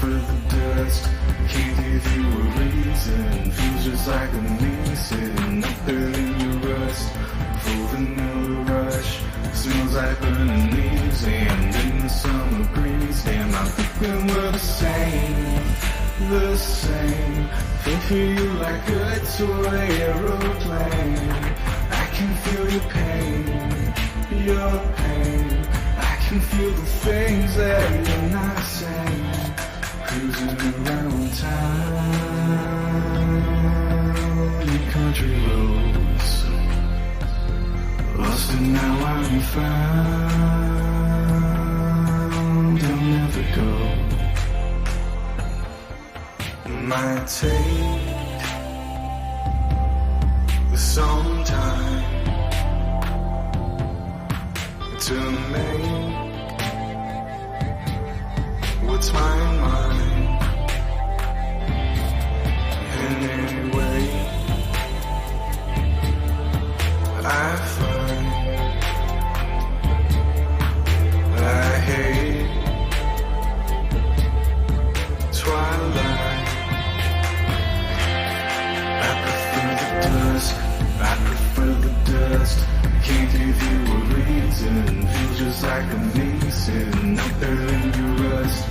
prefer the dust. Can't give you a reason. Feels just like a me sitting up there in your rust. Full vanilla rush. Smells like burning leaves and in the summer breeze. Damn, I'm thinking we're the same. The same. Feel for you like a toy aeroplane. I can feel your pain. Your pain. I can feel the things that you're not saying. Cruising around town, your country roads, lost and now I'm found. I'll never go. Might take some time to make what's mine mine. And anyway, I find I hate twilight. I prefer the dust. I prefer the dust. Can't give you a reason. Feels just like a me sitting up there in your rust.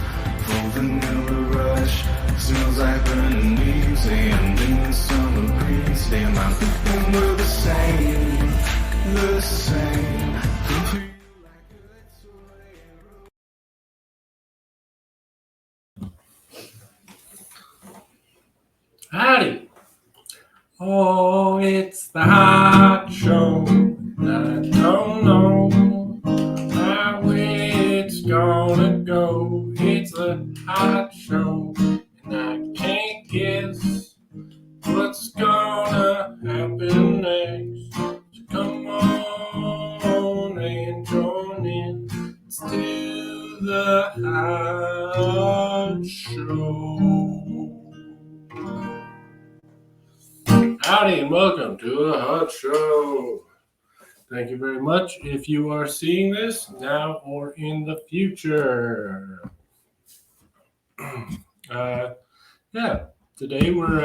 Full vanilla rush. Smells like burning leaves and in the summer breeze. Damn, I'm thinking we're the same. The same. Feel for you like a toy aeroplane. Howdy. Oh, it's the hot show. I don't know how it's gonna go. It's a hot show, and I can't guess what's gonna happen next. So come on and join in. It's to the hot show. Howdy and welcome to the Hot Show. Thank you very much if you are seeing this now or in the future. Today we're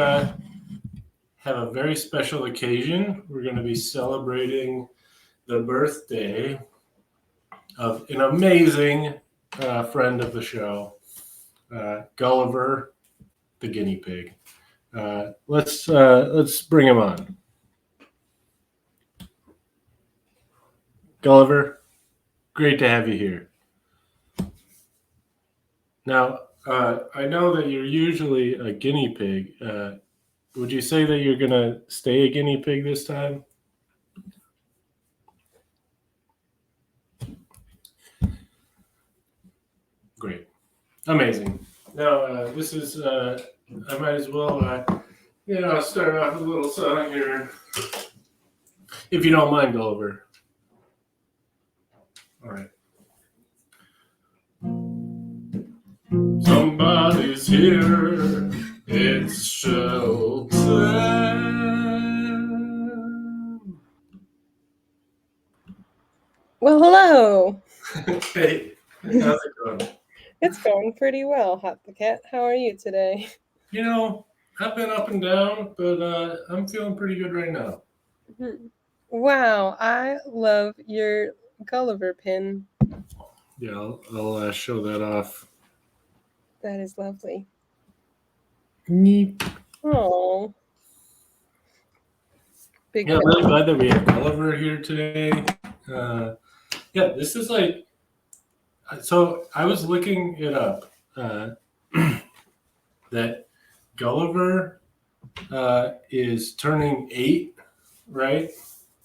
have a very special occasion. We're going to be celebrating the birthday of an amazing friend of the show, Gulliver, the guinea pig. Let's bring him on. Gulliver, great to have you here. Now, I know that you're usually a guinea pig. Would you say that you're going to stay a guinea pig this time? Great. Amazing. Now, this is... I might as well, start off with a little song here, if you don't mind, Gulliver. All right. Somebody's here. It's SHELTON. Well, hello. Hey, how's it going? It's going pretty well, Hot the Cat. How are you today? You know, I've been up and down, but I'm feeling pretty good right now. Wow, I love your Gulliver pin. Yeah, I'll show that off. That is lovely. Neat. Oh. Big Yeah, I'm really glad that we have Gulliver here today. This is like, so I was looking it up, that Gulliver is turning 8, right?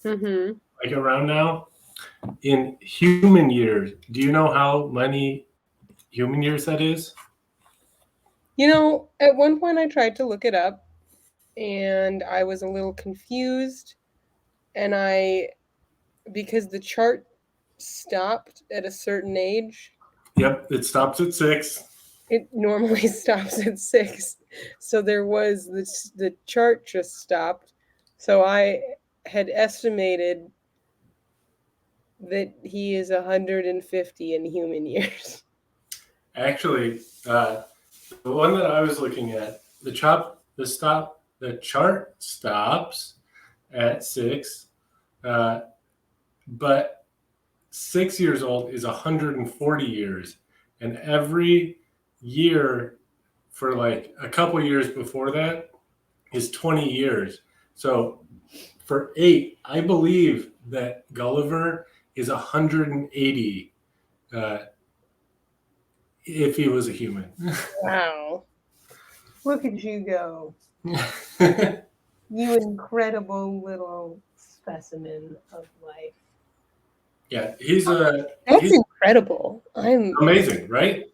Mm-hmm. Like around now. In human years, do you know how many human years that is? You know, at one point I tried to look it up, and I was a little confused, and because the chart stopped at a certain age. Yep, it stops at 6. It normally stops at 6. So there was the chart just stopped. So I had estimated that he is 150 in human years. Actually, the the one that I was looking at, the chart stops at 6, but 6 years old is 140 years, and every year for like a couple years before that is 20 years. So for 8, I believe that Gulliver is 180 if he was a human. Wow. Look at you go. You incredible little specimen of life. Yeah, he's That's incredible. I'm amazing, right?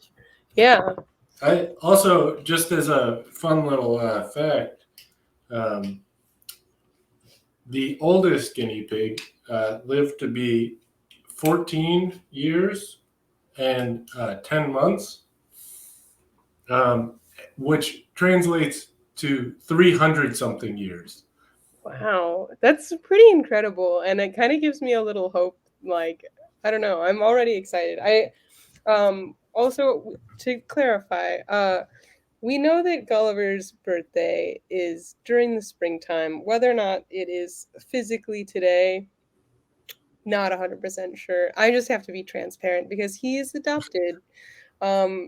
Yeah. I also, just as a fun little fact, the oldest guinea pig lived to be 14 years and 10 months, which translates to 300 something years. Wow. That's pretty incredible. And it kind of gives me a little hope. Like, I don't know. I'm already excited. Also, to clarify, we know that Gulliver's birthday is during the springtime. Whether or not it is physically today, not 100% sure. I just have to be transparent because he is adopted.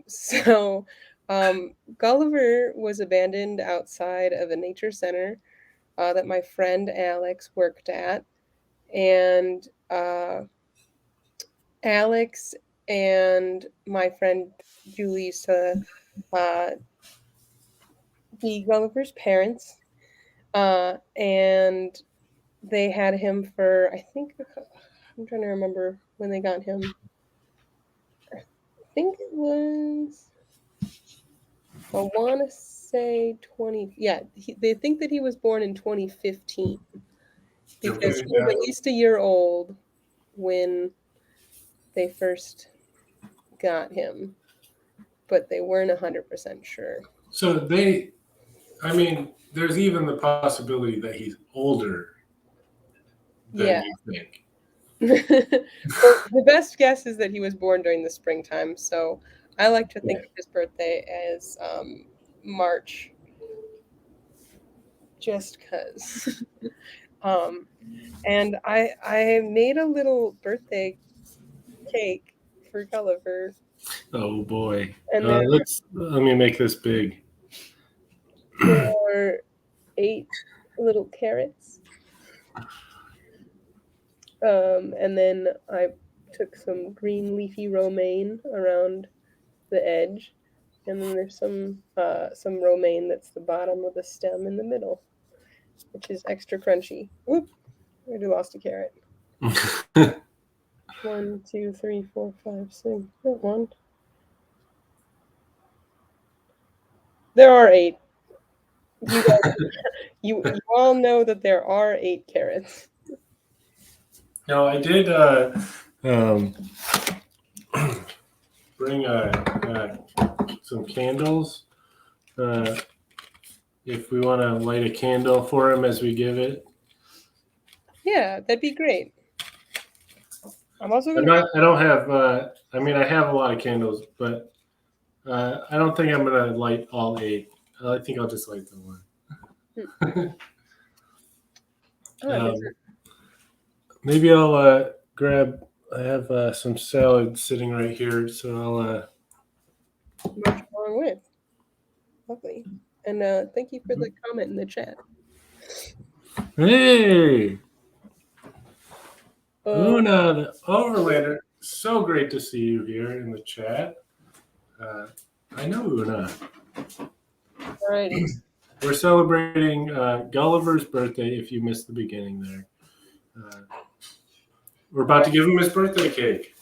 So Gulliver was abandoned outside of a nature center that my friend Alex worked at. And Alex and my friend Julie used to be Gulliver's parents. And they had him for, I think, I'm trying to remember when they got him. I think it was, I want to say 20, yeah, they think that he was born in 2015 because he was at least a year old when they first got him, but they weren't 100% sure. So there's even the possibility that he's older than you think. Well, the best guess is that he was born during the springtime, so I like to think of his birthday as March, just because. And I made a little birthday cake for Gulliver. Oh boy! And let me make this big. there were 8 little carrots. And then I took some green leafy romaine around the edge, and then there's some romaine that's the bottom of the stem in the middle, which is extra crunchy. Oop! I already lost a carrot. 1, 2, 3, 4, 5, 6. Not 1. There are 8. You guys, you all know that there are 8 carrots. No, I did bring some candles. If we want to light a candle for him as we give it. Yeah, that'd be great. I'm also I don't have. I have a lot of candles, but I don't think I'm gonna light all 8. I think I'll just light the one. Maybe I'll grab. I have some salad sitting right here, so I'll. Much along with. Lovely. And thank you for the comment in the chat. Hey, Una, the Overlander. So great to see you here in the chat. I know Una. Alrighty. We're celebrating Gulliver's birthday. If you missed the beginning there, we're about to give him his birthday cake.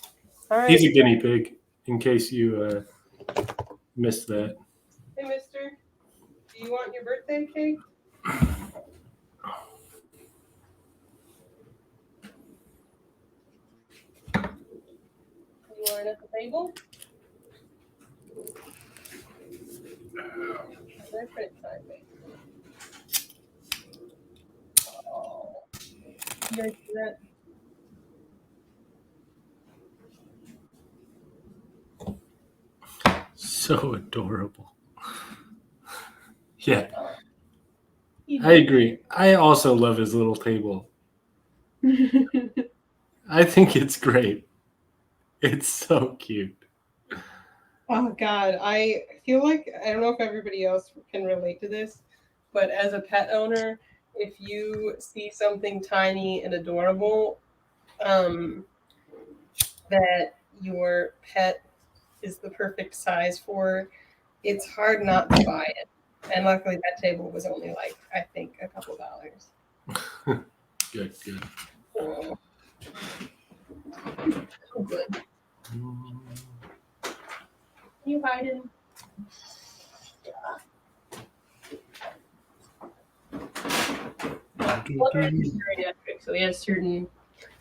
All right. He's a guinea pig. In case you missed that. Hey, mister. Do you want your birthday cake? You want it at the table? Let's put it sideways. Oh. You guys see that? So adorable. Yeah, I agree. I also love his little table. I think it's great. It's so cute. Oh God, I feel like I don't know if everybody else can relate to this, but as a pet owner, if you see something tiny and adorable, that your pet is the perfect size for, it's hard not to buy it. And luckily, that table was only like I think a couple dollars. Good, good. Oh, so good. You hiding? Gulliver is geriatric, so he has certain.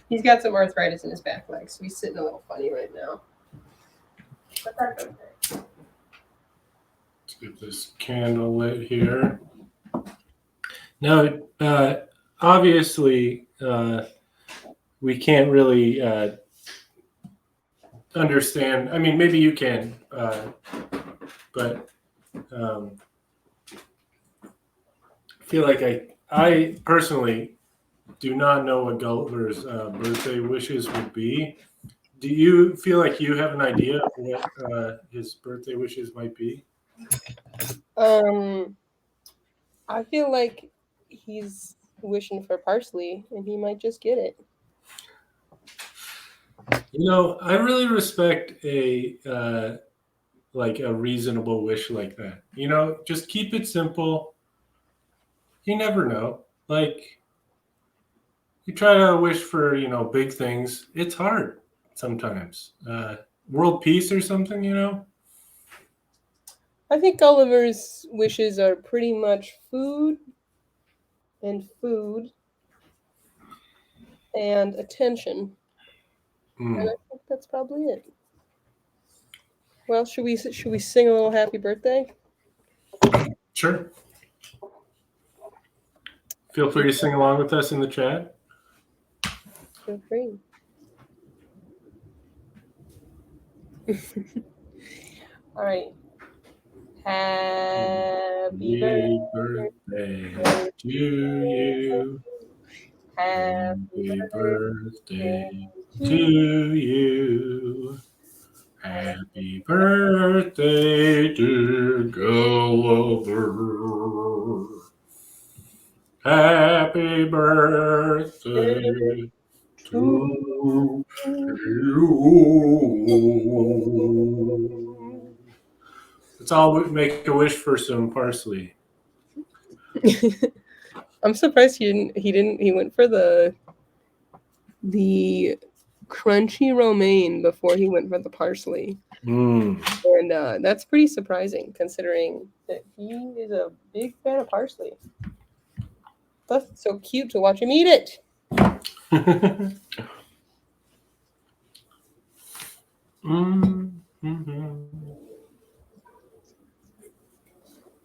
He's got some arthritis in his back leg, so he's sitting a little funny right now. But that's okay. Let's get this candle lit here. Now, obviously, we can't really understand. I mean, maybe you can, but I feel like I personally do not know what Gulliver's birthday wishes would be. Do you feel like you have an idea of what his birthday wishes might be? I feel like he's wishing for parsley, and he might just get it. You know, I really respect a like a reasonable wish like that. You know, just keep it simple. You never know. Like you try to wish for, big things. It's hard sometimes. World peace or something, I think Gulliver's wishes are pretty much food and attention. And I think that's probably it. Well, should we sing a little happy birthday? Sure. Feel free to sing along with us in the chat. Feel free. All right. Happy birthday to you. Happy birthday to you. Happy birthday, dear Gulliver. Happy birthday to you. Let's all make a wish for some parsley. I'm surprised he went for the crunchy romaine before he went for the parsley. And that's pretty surprising considering that he is a big fan of parsley. That's so cute to watch him eat it.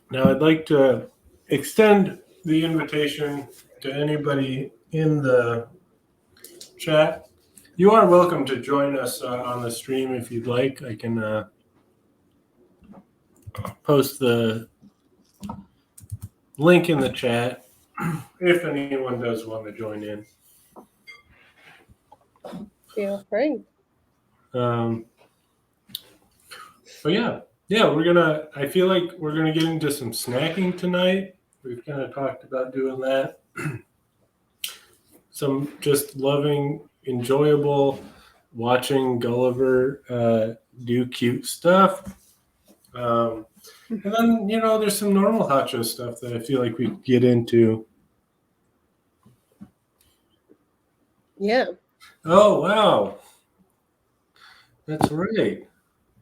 Now I'd like to extend the invitation to anybody in the chat. You are welcome to join us on the stream if you'd like. I can post the link in the chat if anyone does want to join in. Feel free. But yeah, I feel like we're gonna get into some snacking tonight. We've kind of talked about doing that. Some just loving, enjoyable, watching Gulliver do cute stuff. And then, there's some normal hot show stuff that I feel like we get into. Yeah. Oh, wow. That's right.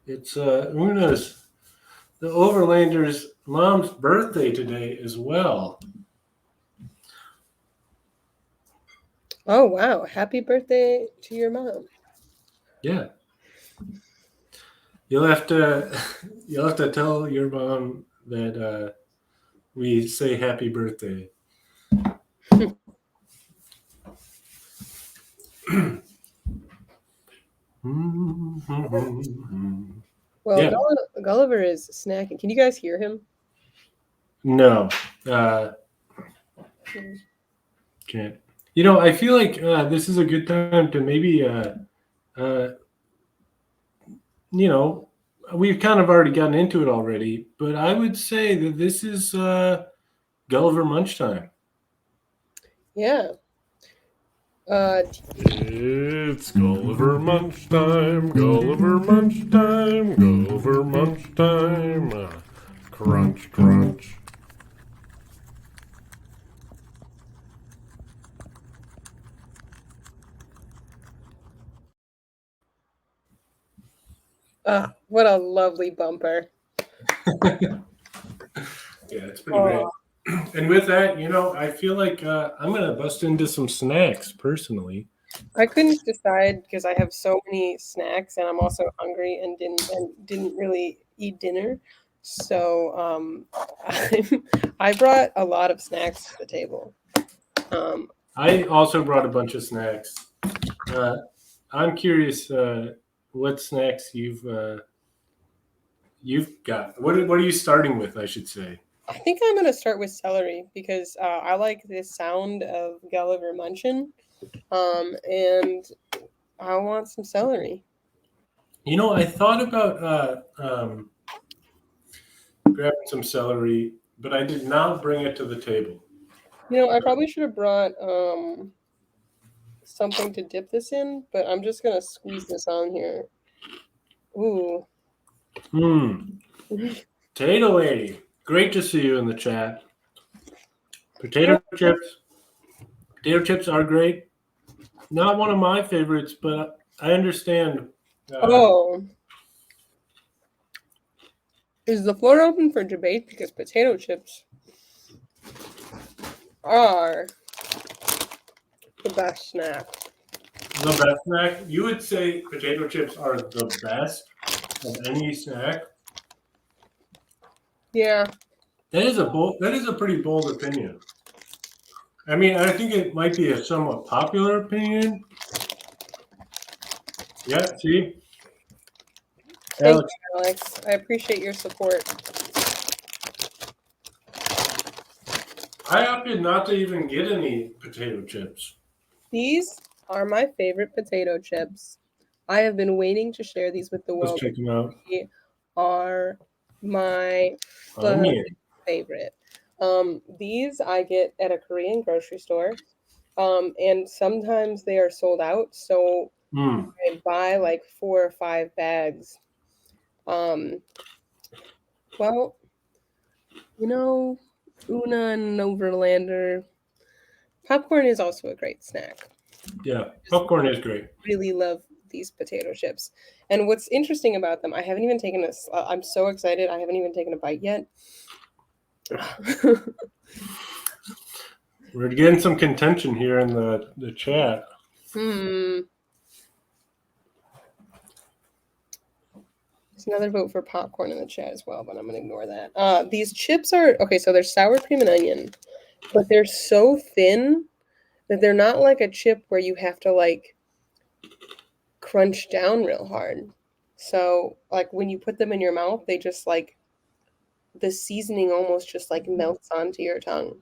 It's Una's, the Overlander's mom's birthday today as well. Oh, wow. Happy birthday to your mom. Yeah. You'll have to tell your mom that we say happy birthday. Well, yeah. Gulliver is snacking. Can you guys hear him? No. Can't. You know, I feel like this is a good time to maybe, you know, we've kind of already gotten into it already, but I would say that this is Gulliver Munch time. Yeah. It's Gulliver Munch time, Gulliver Munch time, Gulliver Munch time. Crunch, crunch. What a lovely bumper. Yeah, it's pretty great. And with that, you know, I feel like I'm going to bust into some snacks personally. I couldn't decide because I have so many snacks and I'm also hungry and didn't really eat dinner. So I brought a lot of snacks to the table. I also brought a bunch of snacks. I'm curious what snacks you've got. What are you starting with, I should say? I think I'm going to start with celery because I like the sound of Gulliver munching, and I want some celery. You know, I thought about grabbing some celery, but I did not bring it to the table. You know, I probably should have brought something to dip this in, but I'm just going to squeeze this on here. Ooh. Potato lady. Great to see you in the chat. Potato chips. Potato chips are great. Not one of my favorites, but I understand. Is the floor open for debate? Because potato chips are the best snack. The best snack? You would say potato chips are the best of any snack? Yeah. That is a pretty bold opinion. I mean, I think it might be a somewhat popular opinion. Yeah, see? Thank you, Alex. I appreciate your support. I opted not to even get any potato chips. These are my favorite potato chips. I have been waiting to share these with the world. Let's check them out. They are my favorite. These I get at a Korean grocery store. And sometimes they are sold out. So I buy like 4 or 5 bags. Well, you know, Una and Overlander, popcorn is also a great snack. Yeah, popcorn is great. Really love these potato chips. And what's interesting about them, I haven't even taken this. I'm so excited. I haven't even taken a bite yet. We're getting some contention here in the chat. There's another vote for popcorn in the chat as well, but I'm going to ignore that. These chips are, okay, so they're sour cream and onion, but they're so thin that they're not like a chip where you have to like crunch down real hard. So like when you put them in your mouth, they just like, the seasoning almost just like melts onto your tongue.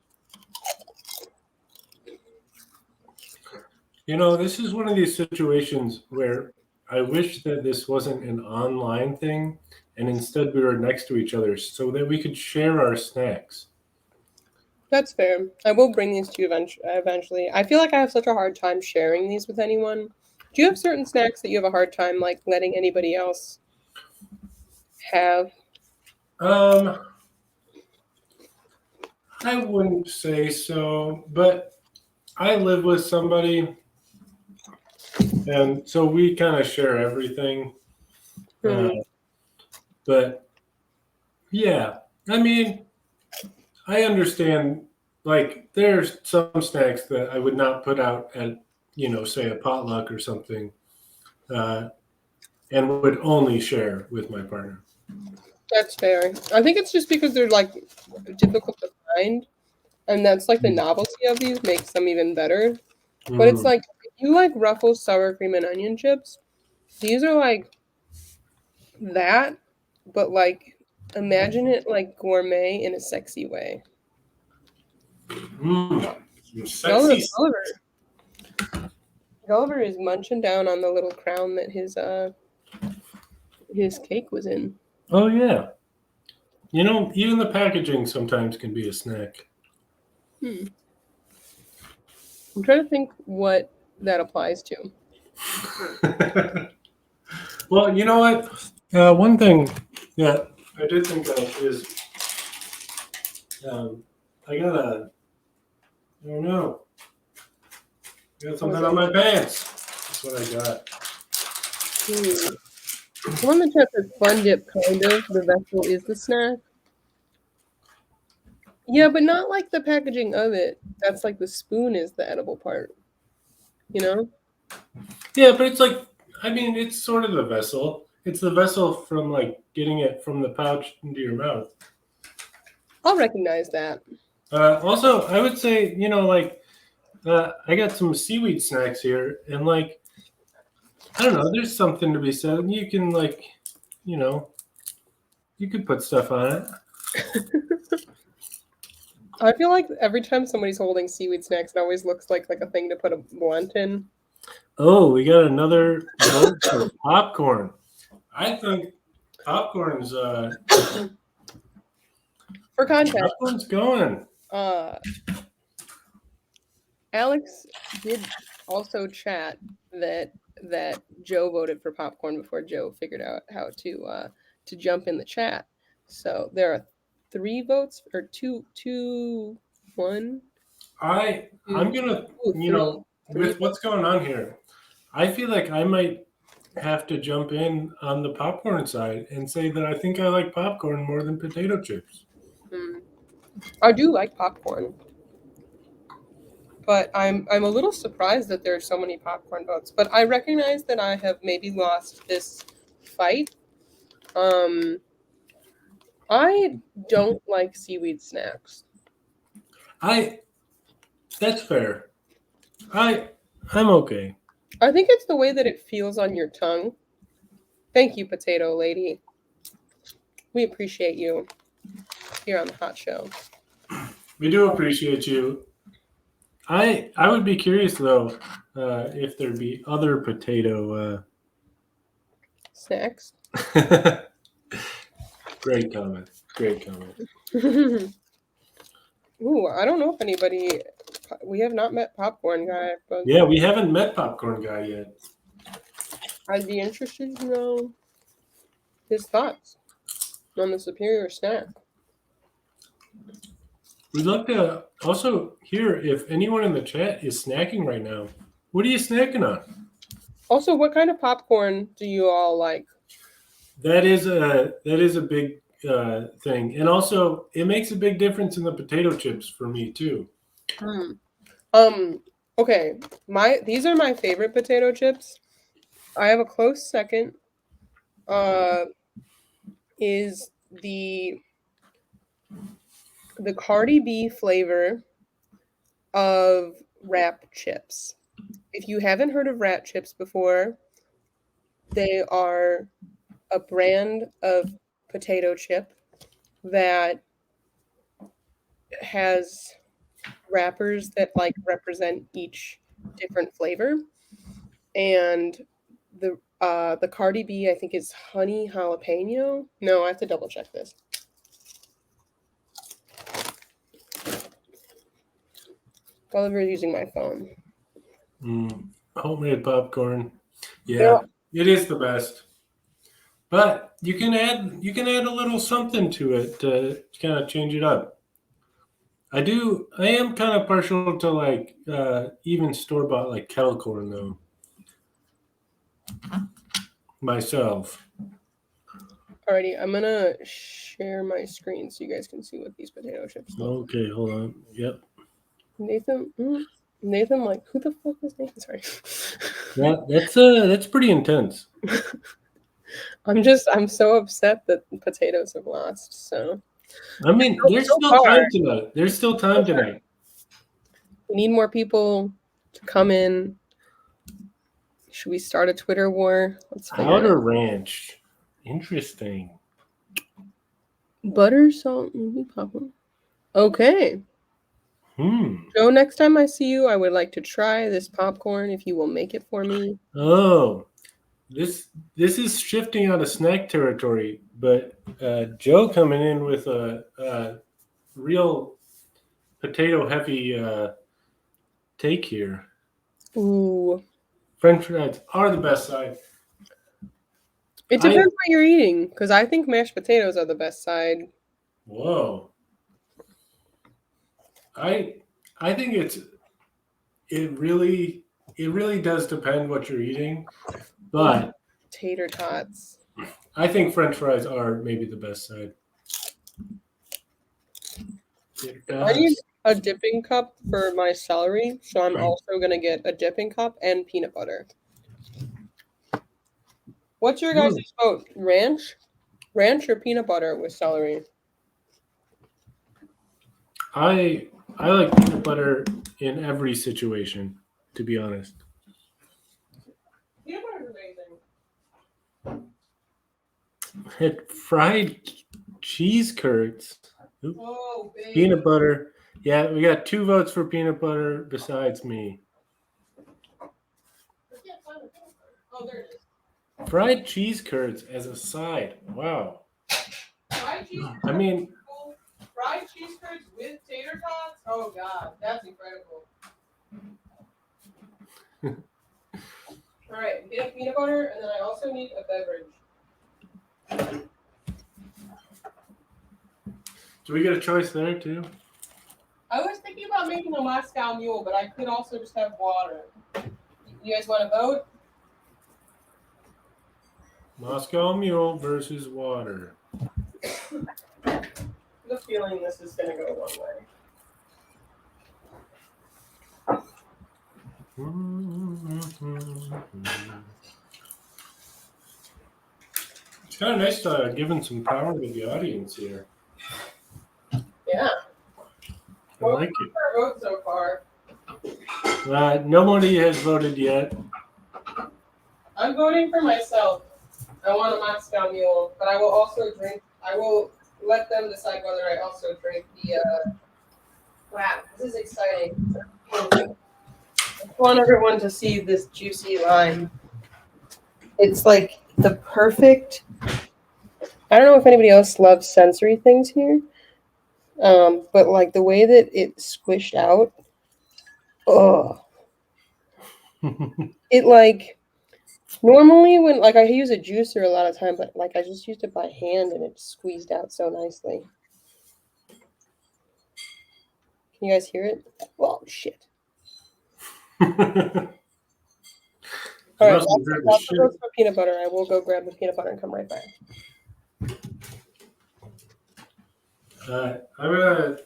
You know, this is one of these situations where I wish that this wasn't an online thing and instead we were next to each other so that we could share our snacks. That's fair. I will bring these to you eventually. I feel like I have such a hard time sharing these with anyone. Do you have certain snacks that you have a hard time like letting anybody else have? I wouldn't say so, but I live with somebody, and so we kind of share everything. But yeah, I mean, I understand. Like, there's some snacks that I would not put out at, you know, say a potluck or something, and would only share with my partner. That's fair. I think it's just because they're like difficult to find, and that's like the novelty of these makes them even better. But it's like, if you like Ruffles sour cream and onion chips, these are like that, but like Imagine it like gourmet in a sexy way. Some sexy. Gulliver is munching down on the little crown that his cake was in. Oh yeah. You know, even the packaging sometimes can be a snack. I'm trying to think what that applies to. Well, you know what? One thing that I did think of is I don't know. I got something on my pants. That's what I got. The one that says fun dip, kind of. The vessel is the snack. Yeah, but not like the packaging of it. That's like the spoon is the edible part. You know? Yeah, but it's like, I mean, it's sort of the vessel. It's the vessel from like getting it from the pouch into your mouth. I'll recognize that. Also, I would say, you know, like, I got some seaweed snacks here, and like, I don't know, there's something to be said. You can like, you know, you could put stuff on it. I feel like every time somebody's holding seaweed snacks, it always looks like a thing to put a blunt in. Oh, we got another vote for popcorn. I think popcorn's For context, popcorn's going. Alex did also chat that Joe voted for popcorn before Joe figured out how to jump in the chat. So there are 3 votes or 2, 1. I'm gonna, you know, with what's going on here, I feel like I might have to jump in on the popcorn side and say that I think I like popcorn more than potato chips. I do like popcorn, but I'm a little surprised that there are so many popcorn votes. But I recognize that I have maybe lost this fight. I don't like seaweed snacks. That's fair. I'm okay. I think it's the way that it feels on your tongue. Thank you, Potato Lady. We appreciate you here on the Hot Show. We do appreciate you. I would be curious though if there'd be other potato Snacks. Great comment. Ooh, I don't know if anybody. We have not met Popcorn Guy, but Yeah, we haven't met Popcorn Guy yet. I'd be interested to know his thoughts on the superior snack. We'd love to also hear if anyone in the chat is snacking right now. What are you snacking on? Also, what kind of popcorn do you all like? That is a big thing, and also it makes a big difference in the potato chips for me too. Okay, these are my favorite potato chips. I have a close second. Is the Cardi B flavor of wrap chips. If you haven't heard of wrap chips before, they are a brand of potato chip that has wrappers that like represent each different flavor. And the Cardi B, I think, is honey jalapeno. No, I have to double check this. Gulliver is using my phone. Homemade popcorn. Yeah, it is the best. But you can add a little something to it to kind of change it up. I am kind of partial to like even store-bought like kettle corn though. Myself. Alrighty, I'm gonna share my screen so you guys can see what these potato chips look. Okay, hold on. Yep. Nathan, like, who the fuck is Nathan? Sorry. That's pretty intense. I'm so upset that potatoes have lost. So I mean, there's still time tonight. We need more people to come in. Should we start a Twitter war? Let's figure it Outer out. Ranch. Interesting. Butter, salt, maybe popcorn. Okay. Hmm. Joe, next time I see you, I would like to try this popcorn if you will make it for me. Oh, this is shifting out of snack territory, but Joe coming in with a real potato heavy take here. Ooh. French fries are the best side. It depends what you're eating, because I think mashed potatoes are the best side. Whoa. I think it really does depend what you're eating, but Tater tots. I think French fries are maybe the best side. I need a dipping cup for my celery, so I'm also gonna get a dipping cup and peanut butter. What's your guys' vote? Ranch or peanut butter with celery? I like peanut butter in every situation, to be honest. Peanut butter is amazing. Fried cheese curds. Oop. Oh, baby. Peanut butter. Yeah, we got 2 votes for peanut butter besides me. Oh, there it is. Fried cheese curds as a side. Wow. Fried cheese curds. I mean, Fried cheese curds with tater tots? Oh god, that's incredible. Alright, get peanut butter, and then I also need a beverage. do we get a choice there too? I was thinking about making a Moscow Mule, but I could also just have water. You guys want to vote? Moscow Mule versus water. I have a feeling this is going to go one way. It's kind of nice giving some power to the audience here. Yeah. I like it. Our vote so far. Nobody has voted yet. I'm voting for myself. I want a Moscow Mule, but I will also drink. I will let them decide whether I also drink the. Wow, this is exciting. I want everyone to see this juicy lime. It's like the perfect. I don't know if anybody else loves sensory things here, but like the way that it squished out. Oh. It like. Normally, when like I use a juicer a lot of time, but like I just used it by hand and it squeezed out so nicely. Can you guys hear it? Oh shit! All right, lots of votes for peanut butter. I will go grab the peanut butter and come right back. I'm gonna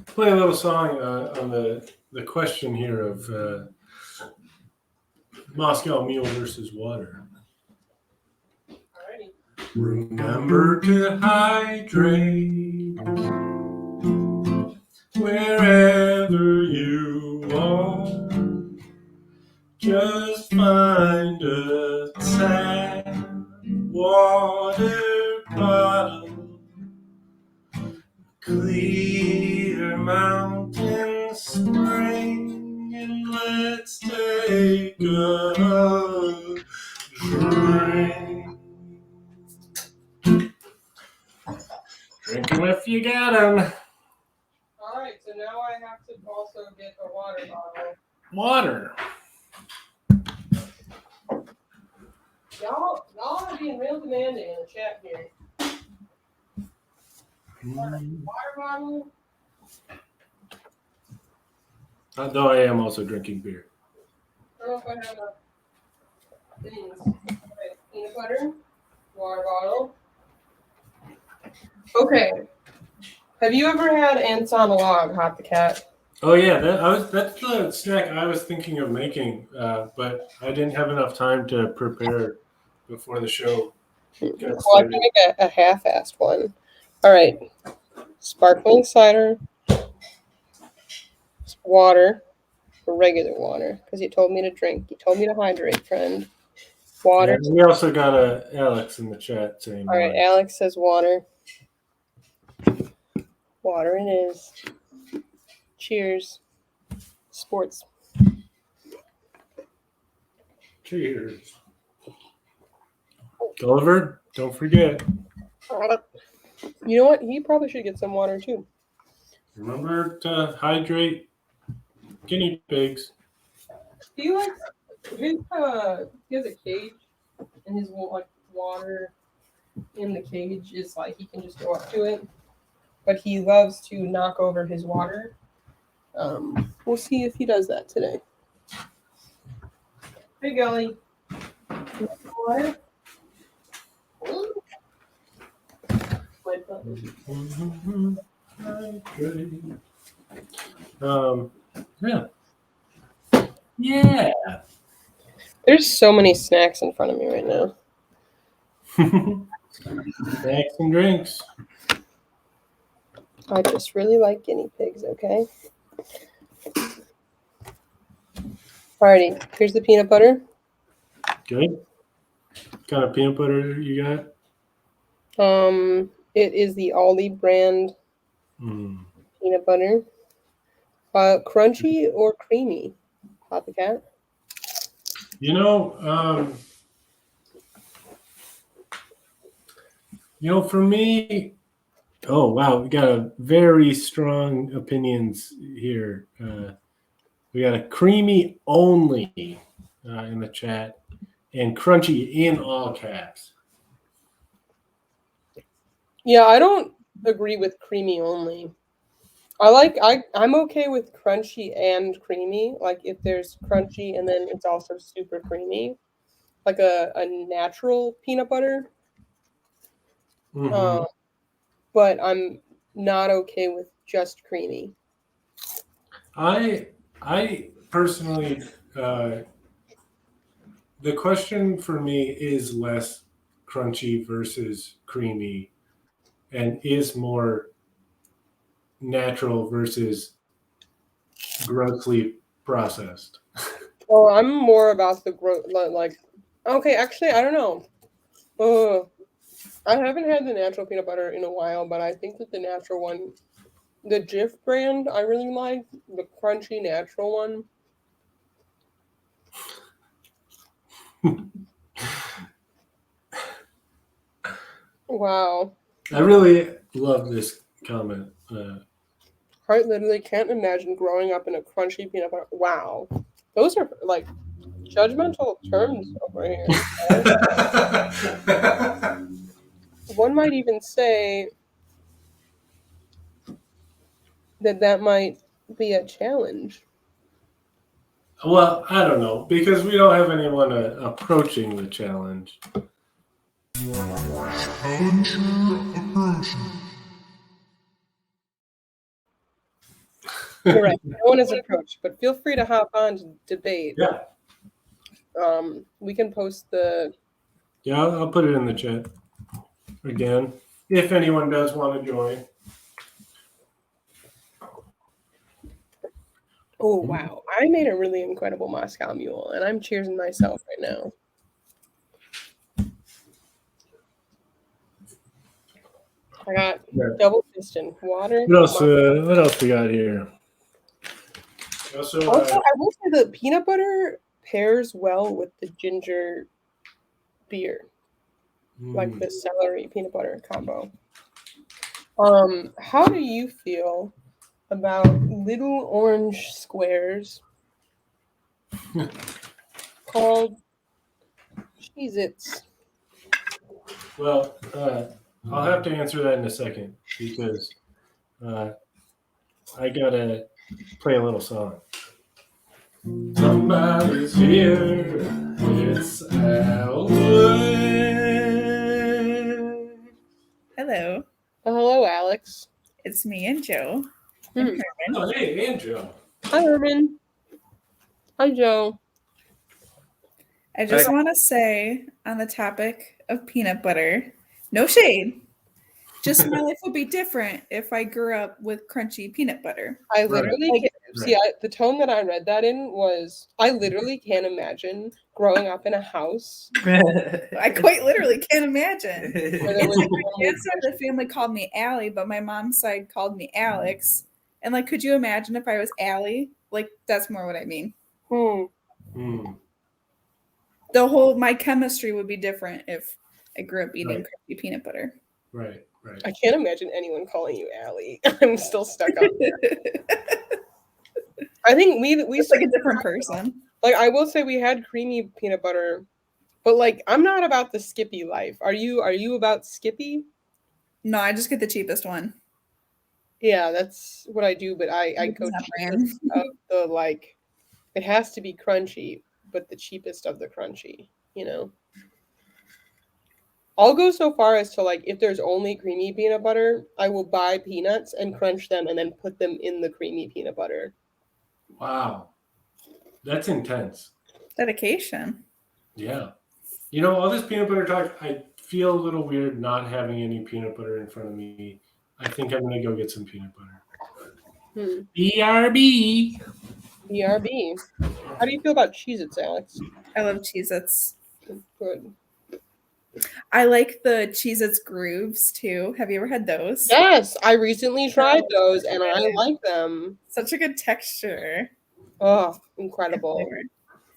play a little song on the question here of Moscow Mule versus water. Alrighty. Remember to hydrate wherever you are. Just find a tap water bottle, clear mountain spring, and let's take a drink. Drink 'em if you got 'em. Alright, so now I have to also get a water bottle. Water. Y'all are being real demanding in the chat here. Water bottle. Though I am also drinking beer. I don't know if I have enough things. Okay, peanut butter, water bottle. Okay. Have you ever had ants on a log, Hot the Cat? Oh yeah, that's the snack I was thinking of making, but I didn't have enough time to prepare before the show. Well, I can make a half-assed one. All right. Sparkling cider, water, or regular water, because you told me to drink. You told me to hydrate, friend. Water. Yeah, we also got Alex in the chat saying All right, water. Alex says water. Water it is. Cheers. Sports. Cheers. Gulliver, don't forget. You know what? He probably should get some water too. Remember to hydrate guinea pigs. He likes his he has a cage, and his like water in the cage is like he can just go up to it, but he loves to knock over his water. We'll see if he does that today. Hey, Gully. Water? Yeah. Yeah. There's so many snacks in front of me right now. Snacks and drinks. I just really like guinea pigs, okay? Alrighty, here's the peanut butter. Good. What kind of peanut butter you got? It is the Aldi brand peanut butter. Crunchy or creamy, Papa Cat? You know, for me, oh wow, we got a very strong opinions here. We got a creamy only in the chat, and crunchy in all caps. Yeah, I don't agree with creamy only. I'm okay with crunchy and creamy. Like if there's crunchy and then it's also super creamy, like a natural peanut butter. Mm-hmm. But I'm not okay with just creamy. I personally, the question for me is less crunchy versus creamy, and is more natural versus grossly processed. Well, I'm more about the like. Okay, actually, I don't know. I haven't had the natural peanut butter in a while, but I think that the natural one, the Jif brand, I really like the crunchy natural one. Wow. I really love this comment. I literally can't imagine growing up in a crunchy peanut butter. Wow. Those are like judgmental terms over here. One might even say that might be a challenge. Well, I don't know, because we don't have anyone approaching the challenge. Correct. No one has approached, but feel free to hop on to debate. Yeah. We can post the. Yeah, I'll put it in the chat again if anyone does want to join. Oh wow! I made a really incredible Moscow Mule, and I'm cheersing myself right now. I got double piston water. What else we got here? Also, I will say the peanut butter pairs well with the ginger beer, like the celery peanut butter combo. How do you feel about little orange squares called Cheez-Its? Well, I'll have to answer that in a second because I gotta play a little song. Somebody's here. It's Alex. Hello. Hello, Alex. It's me and Joe. And Herman. Oh, hey, and Joe. Hi, Herman. Hi, Joe. I just want to say on the topic of peanut butter, no shade. Just my life would be different if I grew up with crunchy peanut butter. I literally See, the tone that I read that in was, I literally can't imagine growing up in a house I quite literally can't imagine. where there was My dad's side of the family called me Allie, but my mom's side called me Alex. And like, could you imagine if I was Allie? Like, that's more what I mean. My chemistry would be different if I grew up eating crunchy peanut butter. Right. I can't imagine anyone calling you Allie. I'm still stuck up there. I think we It's like a different person. Like, I will say we had creamy peanut butter, but like, I'm not about the Skippy life. Are you about Skippy? No, I just get the cheapest one. Yeah, that's what I do, but I go cheapest of the, like, it has to be crunchy, but the cheapest of the crunchy, you know? I'll go so far as to, like, if there's only creamy peanut butter, I will buy peanuts and crunch them and then put them in the creamy peanut butter. Wow. That's intense. Dedication. Yeah. You know, all this peanut butter talk, I feel a little weird not having any peanut butter in front of me. I think I'm going to go get some peanut butter. BRB. BRB. How do you feel about Cheez-Its, Alex? I love Cheez-Its. Good. I like the Cheez-Its grooves too. Have you ever had those? Yes, I recently tried those and I like them. Such a good texture. Oh, incredible.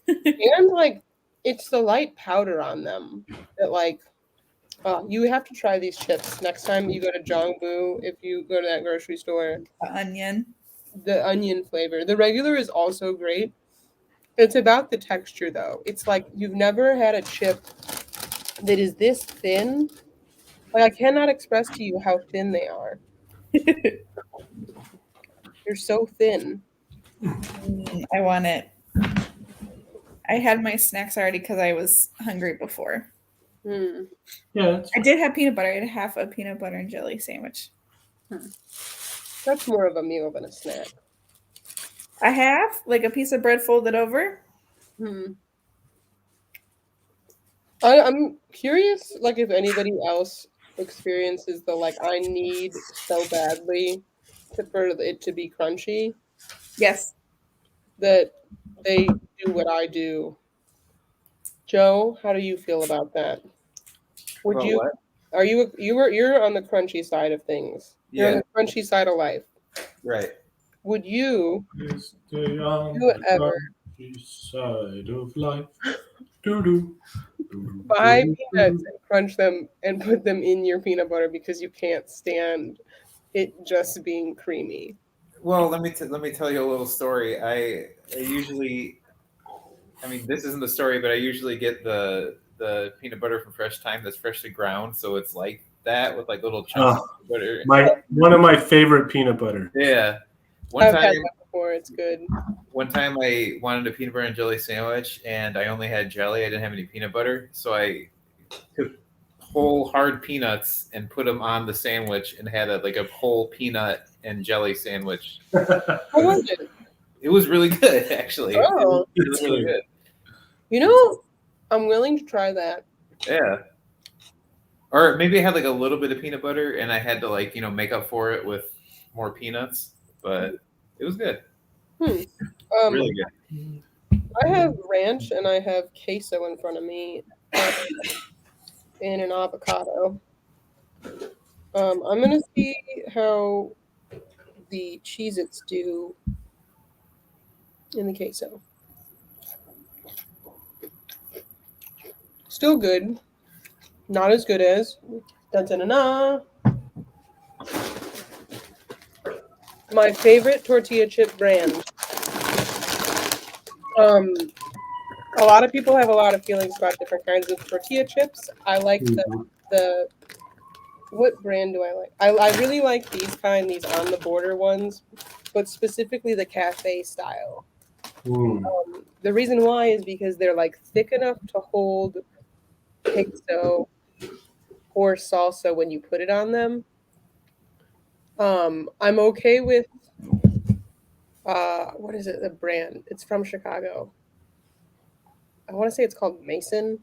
And like, it's the light powder on them that, like, you have to try these chips next time you go to Jongbu. If you go to that grocery store, the onion flavor. The regular is also great. It's about the texture though. It's like, you've never had a chip that is this thin. Like, I cannot express to you how thin they are. They're so thin. I want it. I had my snacks already because I was hungry before. Yeah, I did have peanut butter. I had half a peanut butter and jelly sandwich. That's more of a meal than a snack. A half, like a piece of bread folded over. I'm curious, like, if anybody else experiences the, like, I need so badly for it to be crunchy. Yes. That they do what I do. Joe, how do you feel about that? Would you? What? Are you're on the crunchy side of things? You're on the crunchy side of life. Right. Would you stay on do it the ever crunchy side of life? buy peanuts and crunch them and put them in your peanut butter because you can't stand it just being creamy? Well, let me tell you a little story. I usually, I mean, this isn't the story, but I usually get the peanut butter from Fresh Time that's freshly ground, so it's like that with like little chunks of butter. One of my favorite peanut butter. Yeah. I've had that before. It's good. One time I wanted a peanut butter and jelly sandwich, and I only had jelly. I didn't have any peanut butter, so I took whole hard peanuts and put them on the sandwich and had a whole peanut and jelly sandwich. How was it? It was really good, actually. Oh, it was really good. You know, I'm willing to try that. Yeah. Or maybe I had like a little bit of peanut butter and I had to make up for it with more peanuts, but it was good. Really good. I have ranch and I have queso in front of me and an avocado. I'm going to see how the Cheez-Its do in the queso. Still good. Not as good as da-da-da-da. My favorite tortilla chip brand. A lot of people have a lot of feelings about different kinds of tortilla chips. I like the what brand do I like? I really like these on the border ones, but specifically the cafe style. The reason why is because they're like thick enough to hold queso or salsa when you put it on them. I'm okay with what is it? The brand? It's from Chicago. I want to say it's called Mason.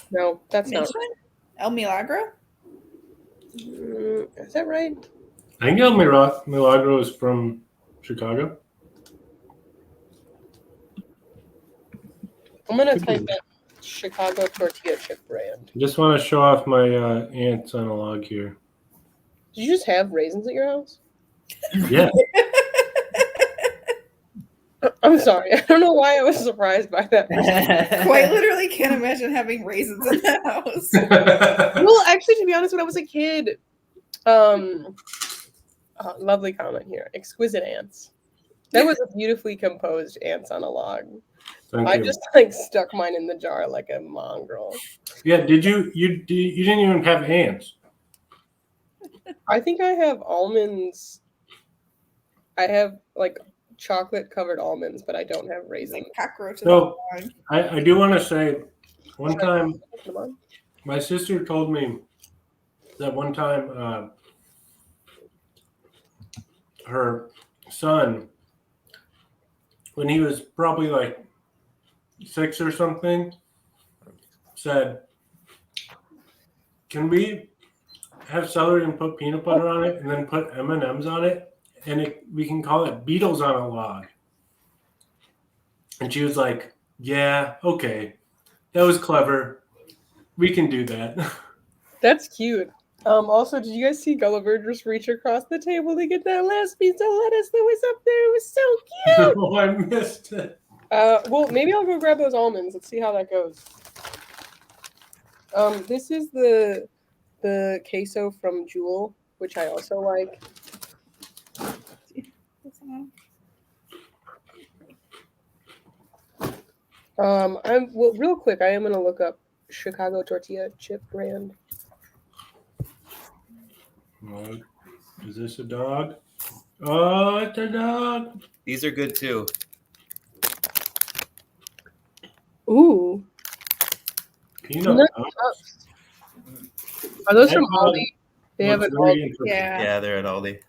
No, that's not right. El Milagro? Is that right? I think El Milagro is from Chicago. I'm gonna type in Chicago tortilla chip brand. I just want to show off my ants on a log here. Did you just have raisins at your house? Yeah. I'm sorry. I don't know why I was surprised by that. Quite literally can't imagine having raisins in the house. Well, actually, to be honest, when I was a kid, lovely comment here. Exquisite ants. That was a beautifully composed ants on a log. Thank I you. just like stuck mine in the jar like a mongrel. Yeah. Did you didn't even have ants? I think I have almonds. I have like chocolate covered almonds, but I don't have It's raisins. like cockroaches. So on the log. I do want to say, one time Come on. my sister told me that one time her son, when he was probably like 6 or something, said, "Can we have celery and put peanut butter on it, and then put M&Ms on it, and we can call it Beatles on a log?" And she was like, "Yeah, okay, that was clever. We can do that." That's cute. Also, did you guys see Gulliver just reach across the table to get that last piece of lettuce that was up there? It was so cute. Oh, I missed it. Well, maybe I'll go grab those almonds. Let's see how that goes. This is the queso from Jewel, which I also like. Real quick, I am gonna look up Chicago tortilla chip brand. Is this a dog? Oh, it's a dog. These are good too. Ooh, Peanut Peanut Puffs. Puffs. Are those from That dog Aldi? They have looks an very Aldi. interesting. Yeah. Yeah, they're at Aldi.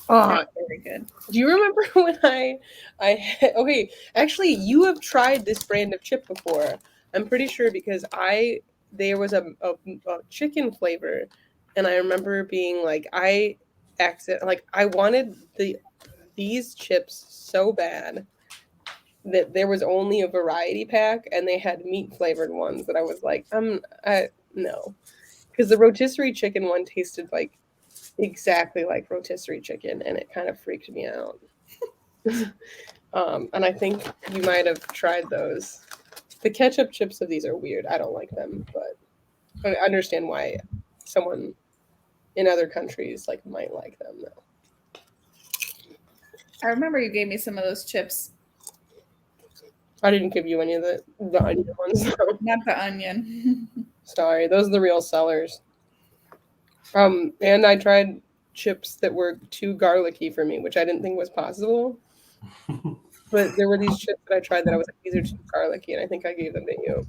Very good. Do you remember when okay, actually you have tried this brand of chip before. I'm pretty sure because there was a chicken flavor and I remember being like I wanted these chips so bad that there was only a variety pack and they had meat flavored ones that I was like, no. Because the rotisserie chicken one tasted like exactly like rotisserie chicken and it kind of freaked me out. And I think you might have tried those. The ketchup chips of these are weird. I don't like them, but I understand why someone in other countries might like them though. I remember you gave me some of those chips. I didn't give you any of the onion ones though. Not the onion. Sorry, those are the real sellers. And I tried chips that were too garlicky for me, which I didn't think was possible. But there were these chips that I tried that I was like, these are too garlicky, and I think I gave them to you.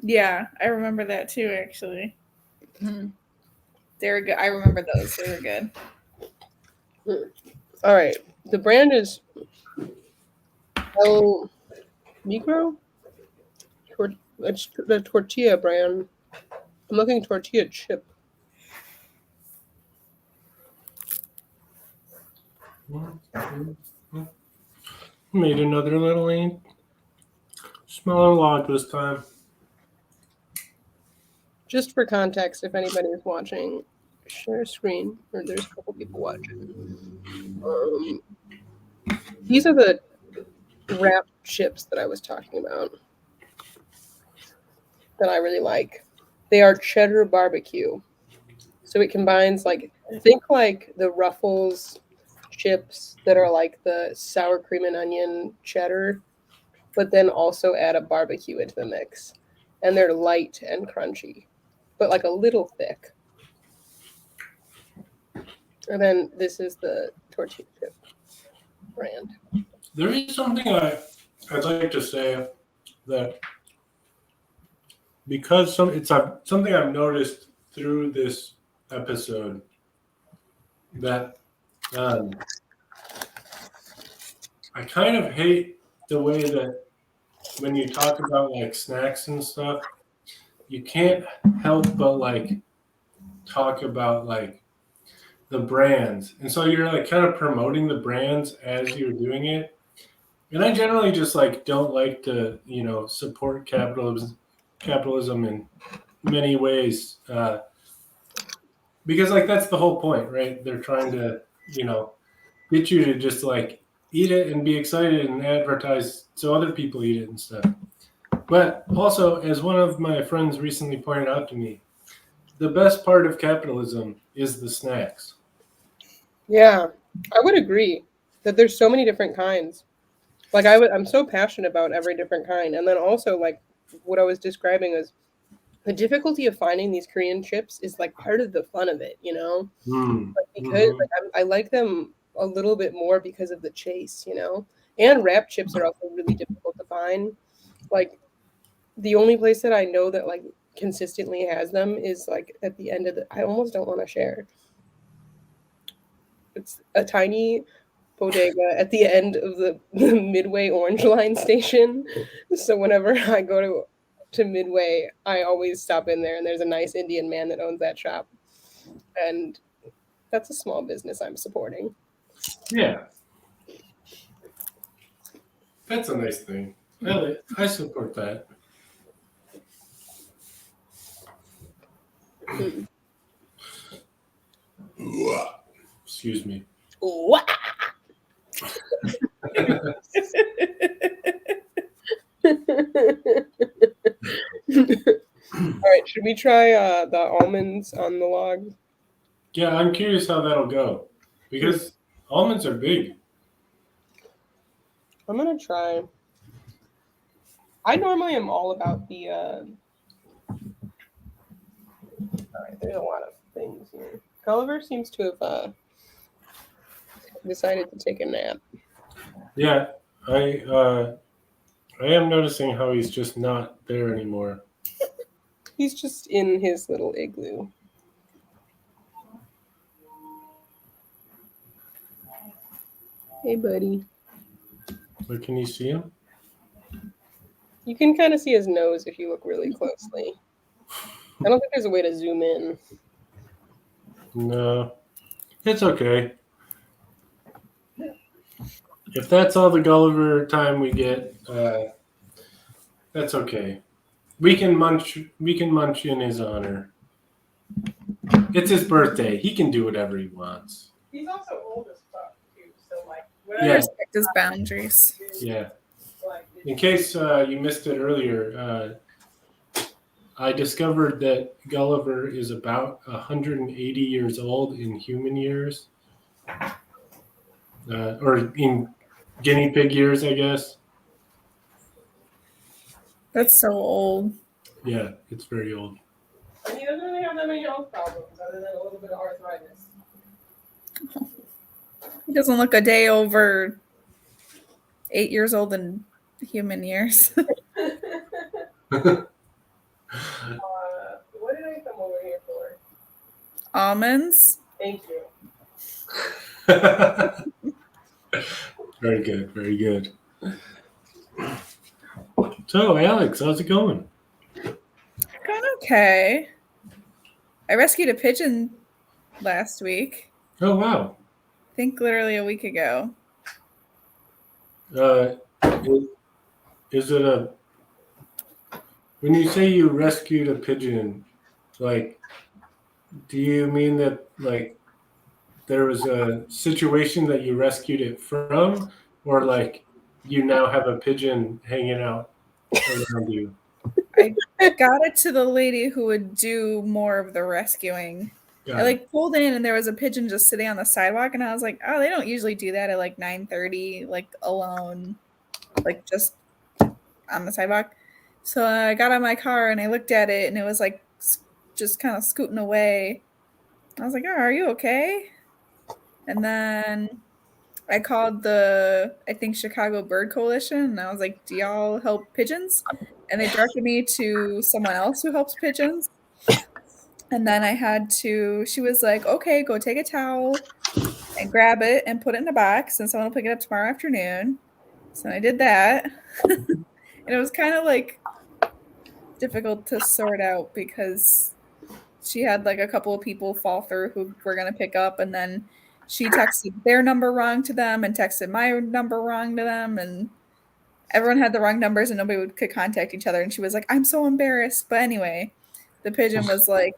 Yeah, I remember that too, actually. They were good. I remember those. They were good. All right. The brand is El Micro. It's the tortilla brand. I'm looking tortilla chip. Made another little smaller log this time. Just for context, if anybody is watching, share screen, or there's a couple people watching. These are the wrapped chips that I was talking about that I really like. They are cheddar barbecue. So it combines think like the Ruffles chips that are like the sour cream and onion cheddar, but then also add a barbecue into the mix. And they're light and crunchy, but like a little thick. And then this is the tortilla chip brand. There is something I'd like to say that because it's something I've noticed through this episode that I kind of hate the way that when you talk about snacks and stuff, you can't help but talk about the brands. And so you're like kind of promoting the brands as you're doing it. And I generally just like don't like to, support capitalism in many ways. Because like that's the whole point, right? They're trying to, get you to just like eat it and be excited and advertise so other people eat it and stuff. But also, as one of my friends recently pointed out to me, the best part of capitalism is the snacks. Yeah, I would agree that there's so many different kinds. Like I'm so passionate about every different kind, and then also like what I was describing is the difficulty of finding these Korean chips is like part of the fun of it, Like because like I like them a little bit more because of the chase, And wrap chips are also really difficult to find. Like the only place that I know that like consistently has them is like at the end of the. I almost don't want to share. It's a tiny bodega at the end of the Midway Orange Line station. So whenever I go to Midway, I always stop in there, and there's a nice Indian man that owns that shop, and that's a small business I'm supporting. Yeah. That's a nice thing. I support that. Excuse me. All right, should we try the almonds on the log? Yeah, I'm curious how that'll go because almonds are big. I'm gonna try. I normally am all about the. All right, there's a lot of things here. Gulliver seems to have decided to take a nap. Yeah, I am noticing how he's just not there anymore. He's just in his little igloo. Hey, buddy. But can you see him? You can kind of see his nose if you look really closely. I don't think there's a way to zoom in. No, it's okay. If that's all the Gulliver time we get, that's okay. We can munch in his honor. It's his birthday. He can do whatever he wants. He's also old as fuck too, so like Yeah. Respect his boundaries. Yeah. In case you missed it earlier, I discovered that Gulliver is about 180 years old in human years, or in guinea pig years, I guess. That's so old. Yeah, it's very old. And he doesn't really have that many health problems other than a little bit of arthritis. He doesn't look a day over 8 years old in human years. What did I come over here for? Almonds. Thank you. Very good, very good. So, Alex, how's it going? Going okay. I rescued a pigeon last week. Oh, wow. I think literally a week ago. Is it a... When you say you rescued a pigeon, like, do you mean that, like, there was a situation that you rescued it from, or, like, you now have a pigeon hanging out around you? I got it to the lady who would do more of the rescuing. Got I it. like pulled in and there was a pigeon just sitting on the sidewalk, and I was like, oh, they don't usually do that at like 9:30, like alone, like just on the sidewalk. So I got out of my car and I looked at it, and it was like just kind of scooting away. I was like, oh, are you okay? And then I called I think Chicago Bird Coalition, and I was like, do y'all help pigeons? And they directed me to someone else who helps pigeons. And then she was like, okay, go take a towel and grab it and put it in a box, and someone will pick it up tomorrow afternoon. So I did that. And it was kind of like difficult to sort out because she had like a couple of people fall through who were gonna pick up, and then she texted their number wrong to them and texted my number wrong to them, and everyone had the wrong numbers and nobody could contact each other. And she was like, I'm so embarrassed. But anyway, the pigeon was like,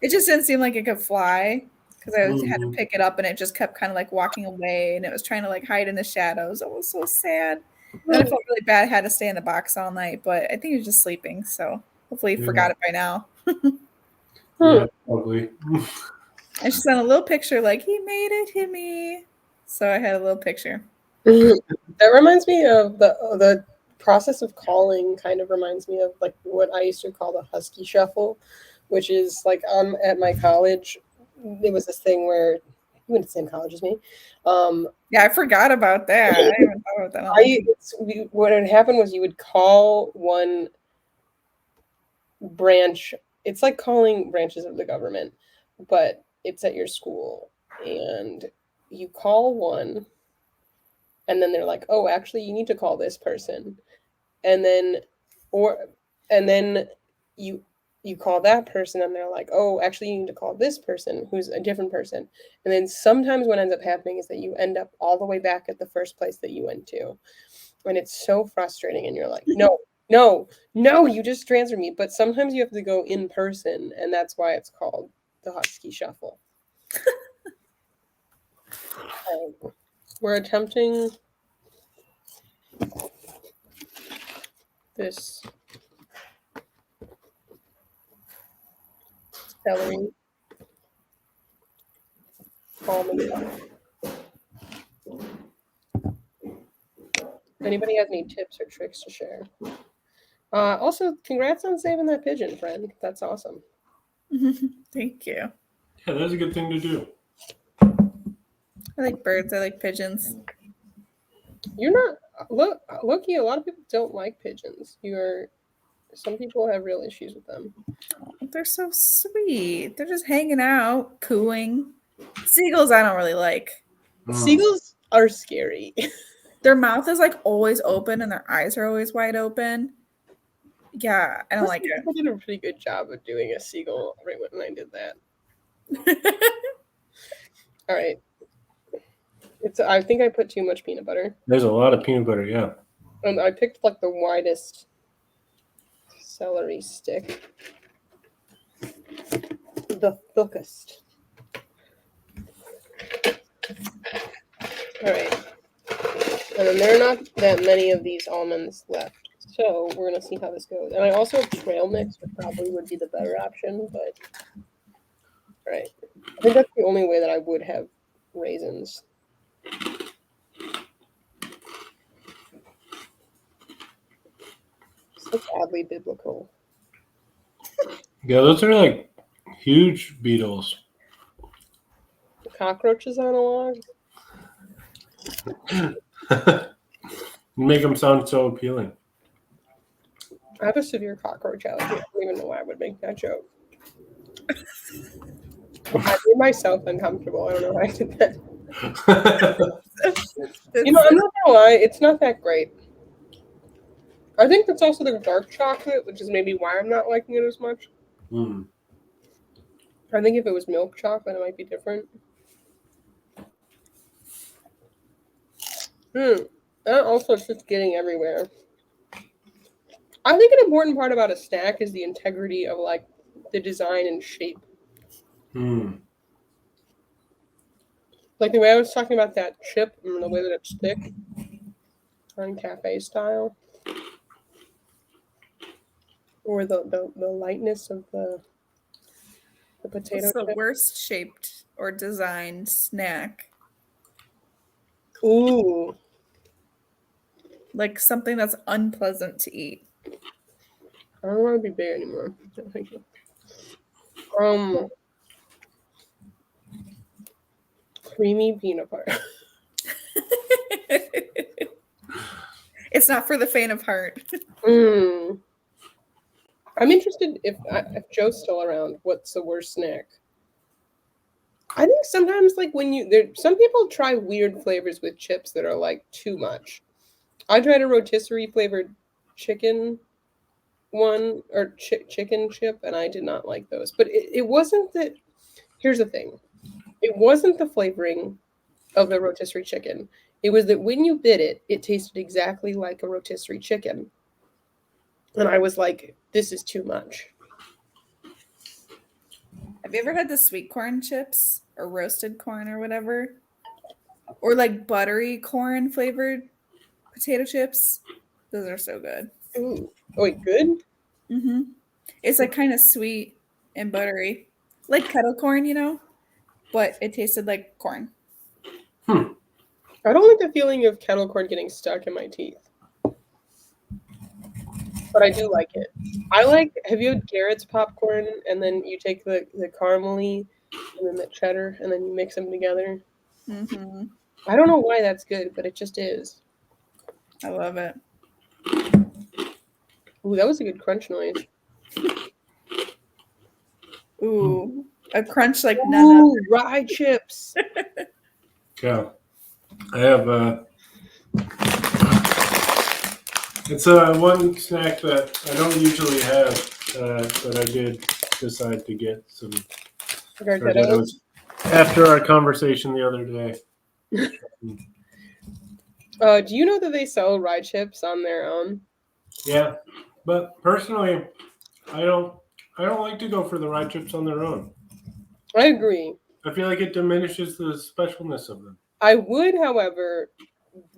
it just didn't seem like it could fly because I had to pick it up and it just kept kind of like walking away and it was trying to like hide in the shadows. It was so sad. And I felt really bad. I had to stay in the box all night, but I think it was just sleeping. So hopefully he forgot it by now. Yeah, probably. I just sent a little picture like, he made it, Himmy. So I had a little picture. That reminds me of the process of calling. Kind of reminds me of like what I used to call the husky shuffle, which is like at my college. It was this thing where you went to the same college as me. Yeah, I forgot about that. I haven't thought about that. What had happened was you would call one branch. It's like calling branches of the government, but it's at your school, and you call one. And then they're like, oh, actually, you need to call this person. And then you call that person and they're like, oh, actually, you need to call this person who's a different person. And then sometimes what ends up happening is that you end up all the way back at the first place that you went to. And it's so frustrating. And you're like, no, you just transferred me. But sometimes you have to go in person. And that's why it's called the husky shuffle. We're attempting this celery almond butter. Anybody has any tips or tricks to share? Also, congrats on saving that pigeon, friend. That's awesome. Thank you. Yeah, that's a good thing to do. I like birds. I like pigeons. You're not Loki. A lot of people don't like pigeons. Some people have real issues with them. They're so sweet. They're just hanging out, cooing. Seagulls, I don't really like. Seagulls are scary. Their mouth is like always open, and their eyes are always wide open. Yeah, I don't like it. I did a pretty good job of doing a seagull right when I did that. All right. I think I put too much peanut butter. There's a lot of peanut butter, yeah. And I picked like the widest celery stick. The thickest. All right. And then there are not that many of these almonds left. So we're going to see how this goes. And I also have trail mix, which probably would be the better option. But all right. I think that's the only way that I would have raisins. It's oddly biblical. Yeah, those are like huge beetles. Cockroaches on a log? You make them sound so appealing. I have a severe cockroach allergy. I don't even know why I would make that joke. I made myself uncomfortable. I don't know why I did that. I'm not gonna lie, it's not that great. I think that's also the dark chocolate, which is maybe why I'm not liking it as much. I think if it was milk chocolate, it might be different. And also, it's just getting everywhere. I think an important part about a snack is the integrity of like the design and shape. Like the way I was talking about that chip and the way that it's thick, on cafe style, or the lightness of the potato What's the chip. worst shaped or designed snack? Ooh, Like something that's unpleasant to eat. I don't want to be big anymore. Thank you. Creamy peanut butter. It's not for the faint of heart. I'm interested if Joe's still around. What's the worst snack? I think sometimes, like some people try weird flavors with chips that are like too much. I tried a rotisserie flavored chicken one or chicken chip, and I did not like those. But it wasn't that. Here's the thing: it wasn't the flavoring of the rotisserie chicken. It was that when you bit it, it tasted exactly like a rotisserie chicken, and I was like, "This is too much." Have you ever had the sweet corn chips or roasted corn or whatever? Or like buttery corn flavored potato chips? Those are so good. Ooh, oh wait, good. Mm-hmm. It's like kind of sweet and buttery, like kettle corn, you know, but it tasted like corn. I don't like the feeling of kettle corn getting stuck in my teeth, but I do like it. I like. Have you had Garrett's popcorn, and then you take the caramely and then the cheddar, and then you mix them together? Mm-hmm. I don't know why that's good, but it just is. I love it. Ooh, that was a good crunch noise. Ooh, a crunch like none Ooh, other. rye chips. Yeah, I have it's one snack that I don't usually have, but I did decide to get some Gardettos. after our conversation the other day. Do you know that they sell rye chips on their own? Yeah, but personally, I don't like to go for the rye chips on their own. I agree. I feel like it diminishes the specialness of them. I would, however,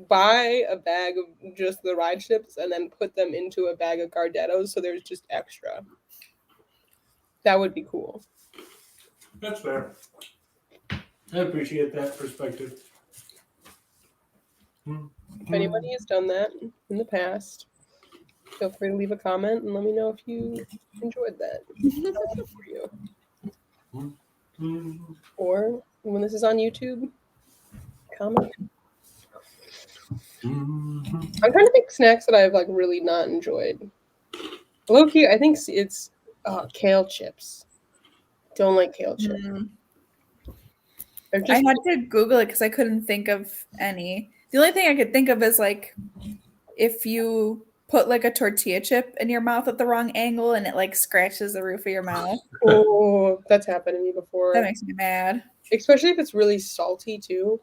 buy a bag of just the rye chips and then put them into a bag of Gardettos so there's just extra. That would be cool. That's fair. I appreciate that perspective. If anybody has done that in the past, feel free to leave a comment and let me know if you enjoyed that. For you. Or when this is on YouTube, comment. I'm trying to think snacks that I've like really not enjoyed. Low key, I think it's kale chips. Don't like kale chips. I had to Google it because I couldn't think of any. The only thing I could think of is like if you put like a tortilla chip in your mouth at the wrong angle and it like scratches the roof of your mouth. Oh, that's happened to me before. That makes me mad. Especially if it's really salty too.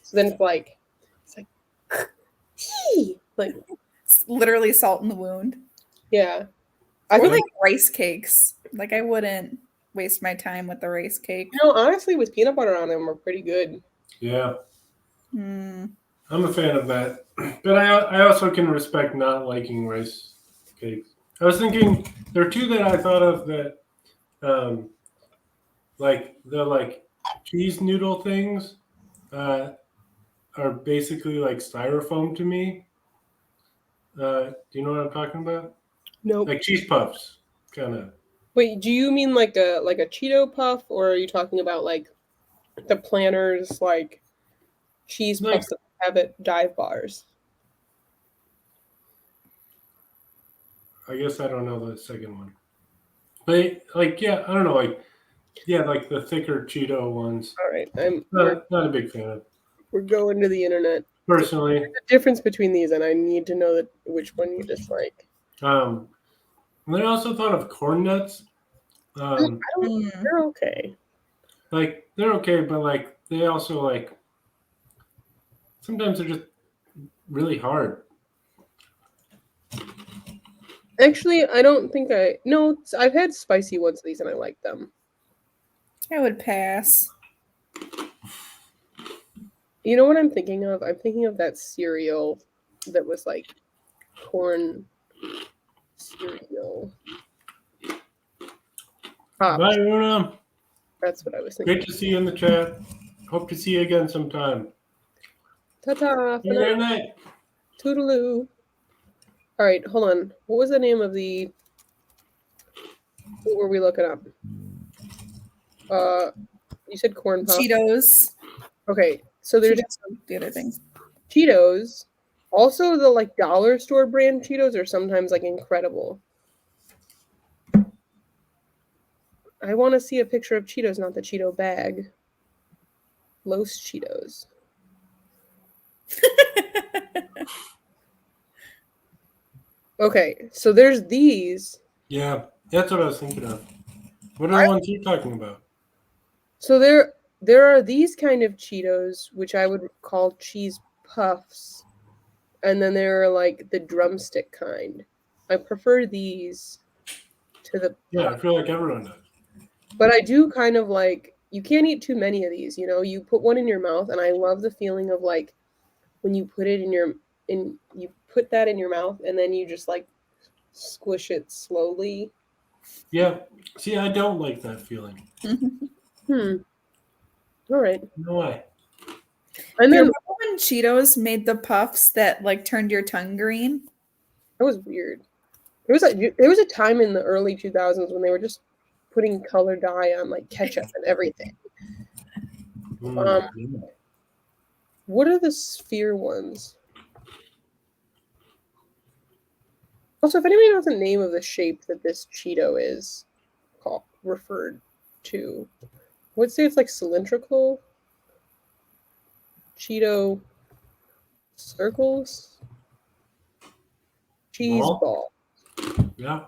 So then it's like it's literally salt in the wound. Yeah. I feel like rice cakes. Like I wouldn't waste my time with the rice cake. You know, honestly, with peanut butter on them are pretty good. Yeah. I'm a fan of that. But I also can respect not liking rice cakes. I was thinking there are two that I thought of that like the cheese noodle things are basically like styrofoam to me. Do you know what I'm talking about? No. Like cheese puffs, kind of. Wait, do you mean like a Cheeto puff, or are you talking about like the Planters like cheese puffs that have at dive bars? I guess I don't know the second one. But like, yeah, I don't know, like the thicker Cheeto ones. All right, I'm not a big fan of. We're going to the internet. Personally, there's a difference between these, and I need to know which one you dislike. And then I also thought of corn nuts. They're okay. Like they're okay, but like they also like sometimes they're just really hard. Actually, I don't think I've had spicy ones of these and I like them. I would pass. You know what I'm thinking of? I'm thinking of that cereal that was like corn cereal. Bye, Luna. That's what I was thinking. Great to see you in the chat. Hope to see you again sometime. Ta-ta. Good night. Toodaloo. All right, hold on. What was the name of the... What were we looking up? You said corn puff. Cheetos. Okay, so there's the other things. Cheetos. Also, the like dollar store brand Cheetos are sometimes like incredible. I want to see a picture of Cheetos, not the Cheeto bag. Los Cheetos. Okay, so there's these. Yeah, that's what I was thinking of. What are the ones you're talking about? So there are these kind of Cheetos, which I would call cheese puffs, and then there are like the drumstick kind. I prefer these to the Yeah, I feel like everyone does. But I do kind of like, you can't eat too many of these, you know. You put one in your mouth, and I love the feeling of like when you put it you put that in your mouth, and then you just like squish it slowly. Yeah. See, I don't like that feeling. Hmm. All right. No way. And You then remember when Cheetos made the puffs that like turned your tongue green? that was weird. There was a time in the early 2000s when they were just putting color dye on like ketchup and everything. Yeah. What are the sphere ones? Also, if anybody knows the name of the shape that this Cheeto is referred to, I would say it's like cylindrical. Cheeto circles. Cheese Ball? ball. Yeah.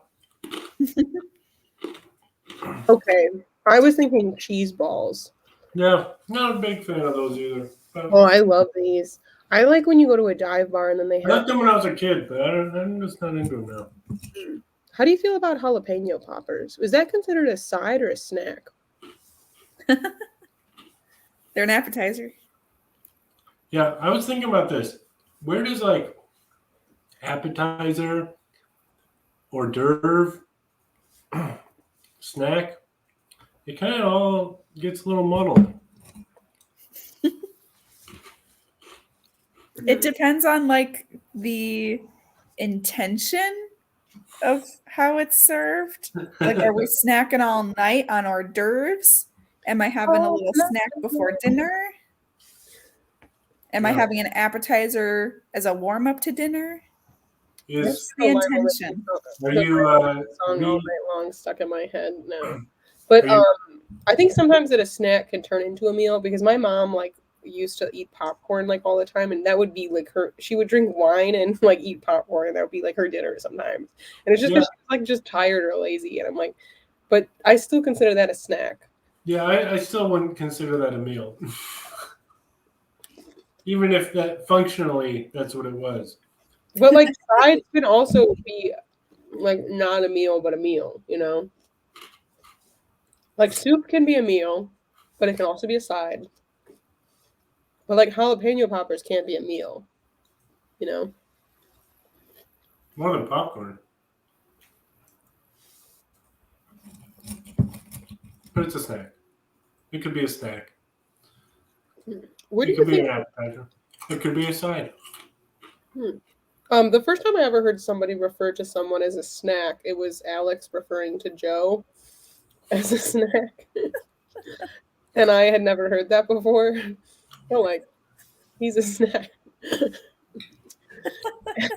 Okay, I was thinking cheese balls. Yeah. Not a big fan of those either. But Oh, I love these. I like when you go to a dive bar and then they I liked have. them when I was a kid, but I'm just not into them now. How do you feel about jalapeno poppers? Is that considered a side or a snack? They're an appetizer. Yeah, I was thinking about this. Where does like appetizer, hors d'oeuvre, snack, it kind of all gets a little muddled. It depends on like the intention of how it's served. Like, are we snacking all night on hors d'oeuvres? Am I having a little snack before dinner? Am I Yeah. having an appetizer as a warm up to dinner? Is What's the intention? are you Song all night long stuck in my head now. But Are you- I think sometimes that a snack can turn into a meal because my mom like used to eat popcorn like all the time, and that would be like she would drink wine and like eat popcorn, and that would be like her dinner sometimes. And it's just because she's like just tired or lazy, and I'm like, but I still consider that a snack. Yeah, I still wouldn't consider that a meal. Even if that functionally that's what it was. But like sides can also be like not a meal but a meal, you know? Like soup can be a meal, but it can also be a side. But like jalapeno poppers can't be a meal, you know? More than popcorn. But it's a snack. It could be a snack. What do It you could be think? an appetizer. It could be a side. The first time I ever heard somebody refer to someone as a snack, it was Alex referring to Joe as a snack. And I had never heard that before. So like, he's a snack.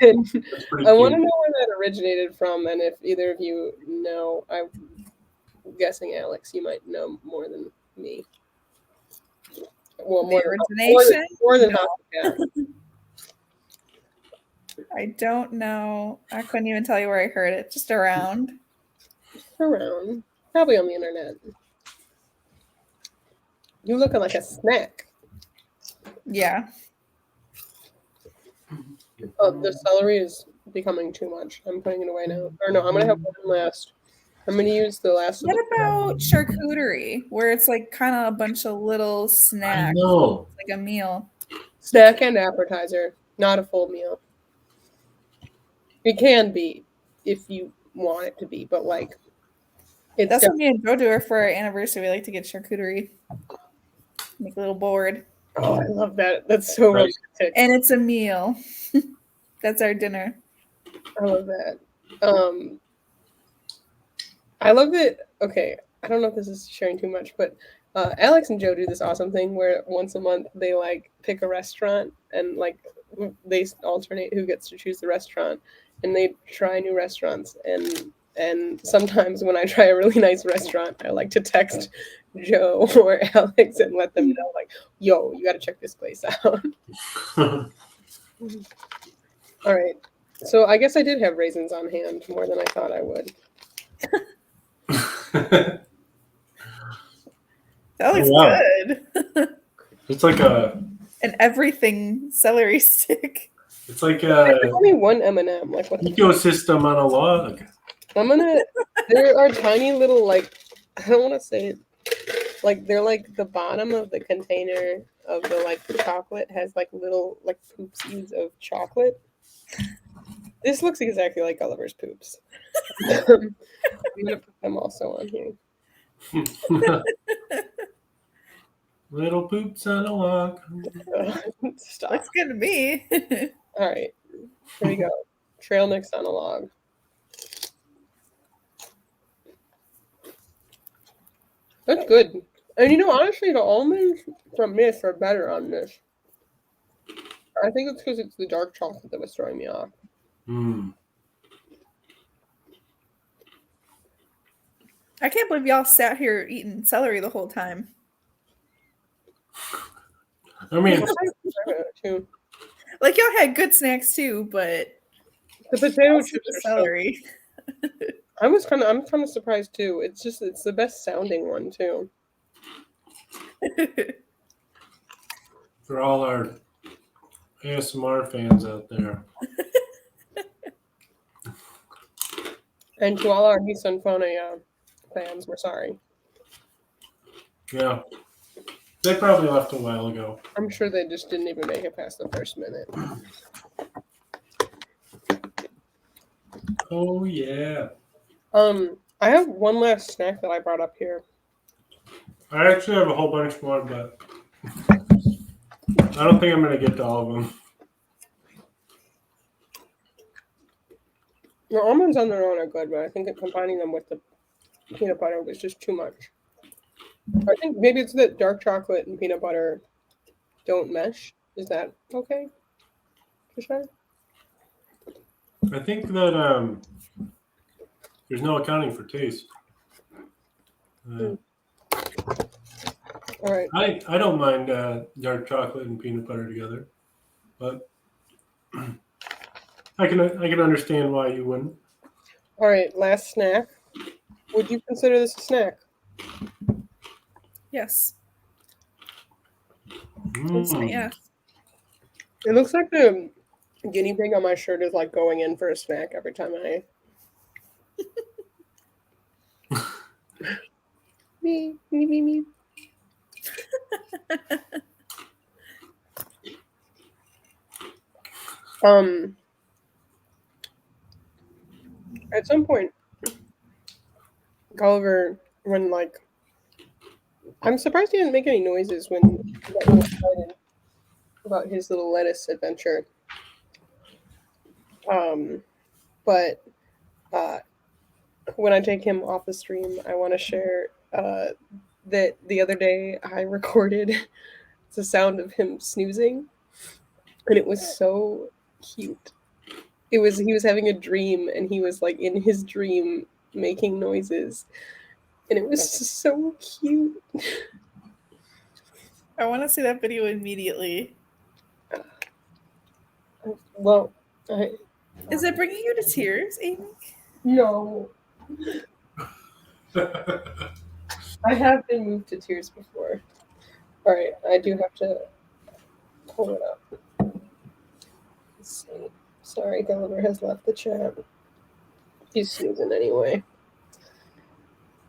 And That's pretty I want to cute. know where that originated from, and if either of you know, I'm guessing Alex, you might know more than me. Well, The origination? more than No. half the cat. I don't know. I couldn't even tell you where I heard it. Just around. Around, probably on the internet. You looking like a snack. Yeah. Oh, the celery is becoming too much. I'm putting it away now. Or no, I'm gonna have one last. I'm gonna use the last. What about charcuterie, where it's like kind of a bunch of little I snacks, know. like a meal? Snack and appetizer, not a full meal. It can be if you want it to be, but like it's That's what me and Joe do for our anniversary. We like to get charcuterie. Make a little board. oh, I love that. That's so Right. romantic. And it's a meal. That's our dinner. I love that. I love that. Okay, I don't know if this is sharing too much, but Alex and Joe do this awesome thing where once a month they like pick a restaurant and like they alternate who gets to choose the restaurant, and they try new restaurants. And sometimes when I try a really nice restaurant, I like to text Joe or Alex and let them know like, "Yo, you got to check this place out." All right. So I guess I did have raisins on hand more than I thought I would. That looks wow. good. It's like An everything celery stick. it's like There's a only one M&M. Like what? ecosystem on a log. There are tiny little like I don't want to say it. Like they're like the bottom of the container of the like chocolate has like little like poopsies of chocolate. This looks exactly like Gulliver's poops. I'm gonna put them also on here. Little poops on a log. Stop. Looks good to me. All right, here we go. Trail mix on a log. That's good. And you know, honestly, the almonds from this are better on this. I think it's because it's the dark chocolate that was throwing me off. Mm. I can't believe y'all sat here eating celery the whole time. I mean, Too. Like y'all had good snacks too, but The potato also chips the are so. celery. I'm kind of surprised too. It's the best sounding one too. for all our ASMR fans out there. And to all our Misanphone fans, we're sorry. Yeah. They probably left a while ago. I'm sure they just didn't even make it past the first minute. Oh, yeah. I have one last snack that I brought up here. I actually have a whole bunch more, but I don't think I'm going to get to all of them. The almonds on their own are good, but I think that combining them with the peanut butter was just too much. I think maybe it's that dark chocolate and peanut butter don't mesh. Is that okay? Trisha? I think that there's no accounting for taste. All right. I don't mind dark chocolate and peanut butter together, but I can understand why you wouldn't. All right. Last snack. Would you consider this a snack? Yes. Mm. Yeah. It looks like the guinea pig on my shirt is like going in for a snack every time I. Me. At some point, Gulliver, when like, I'm surprised he didn't make any noises when he got really excited about his little lettuce adventure. But when I take him off the stream, I want to share that the other day I recorded the sound of him snoozing, and it was so cute. He was having a dream, and he was like in his dream making noises, and it was just so cute. I want to see that video immediately. Well, Is it bringing you to tears, Amy? no. I have been moved to tears before. All right, I do have to pull it up. Let's see. Sorry, Gulliver has left the chat. He's snoozing anyway.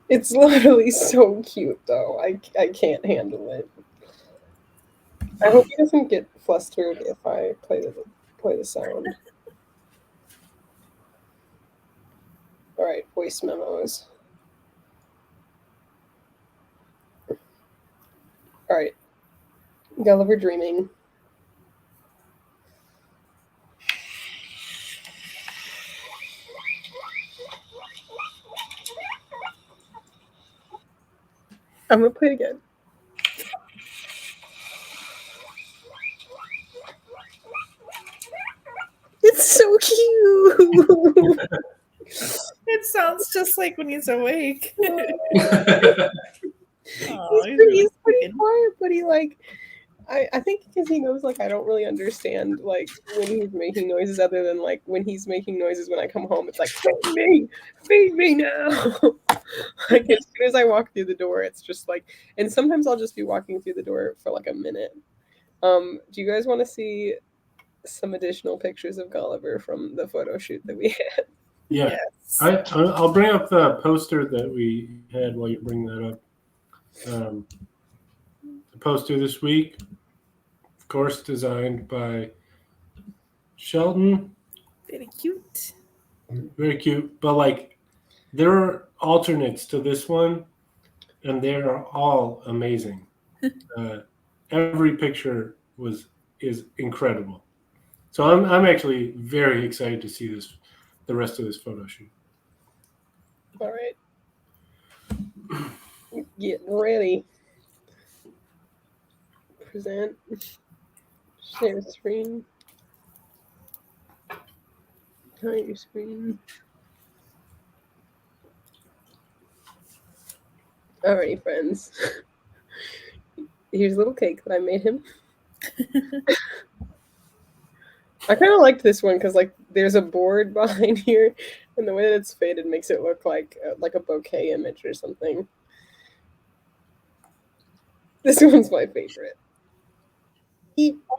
It's literally so cute, though. I can't handle it. I hope he doesn't get flustered if I play the sound. All right, voice memos. All right, Gulliver dreaming. I'm gonna play it again. It's so cute. It sounds just like when he's awake. He's pretty quiet, but he like I think because he knows like I don't really understand like when he's making noises other than like when he's making noises when I come home. It's like feed me now. Like as soon as I walk through the door, it's just like, and sometimes I'll just be walking through the door for like a minute. Do you guys want to see some additional pictures of Gulliver from the photo shoot that we had? Yeah. Yes. I'll bring up the poster that we had while you bring that up. The poster this week, of course, designed by Shelton. Very cute. Very cute. But like, there are alternates to this one, and they are all amazing. Every picture is incredible. So I'm actually very excited to see the rest of this photo shoot. All right. Get ready. Present. Share screen. Hide your screen. Alrighty, friends. Here's a little cake that I made him. I kind of liked this one because like there's a board behind here, and the way that it's faded makes it look like a bouquet image or something. This one's my favorite.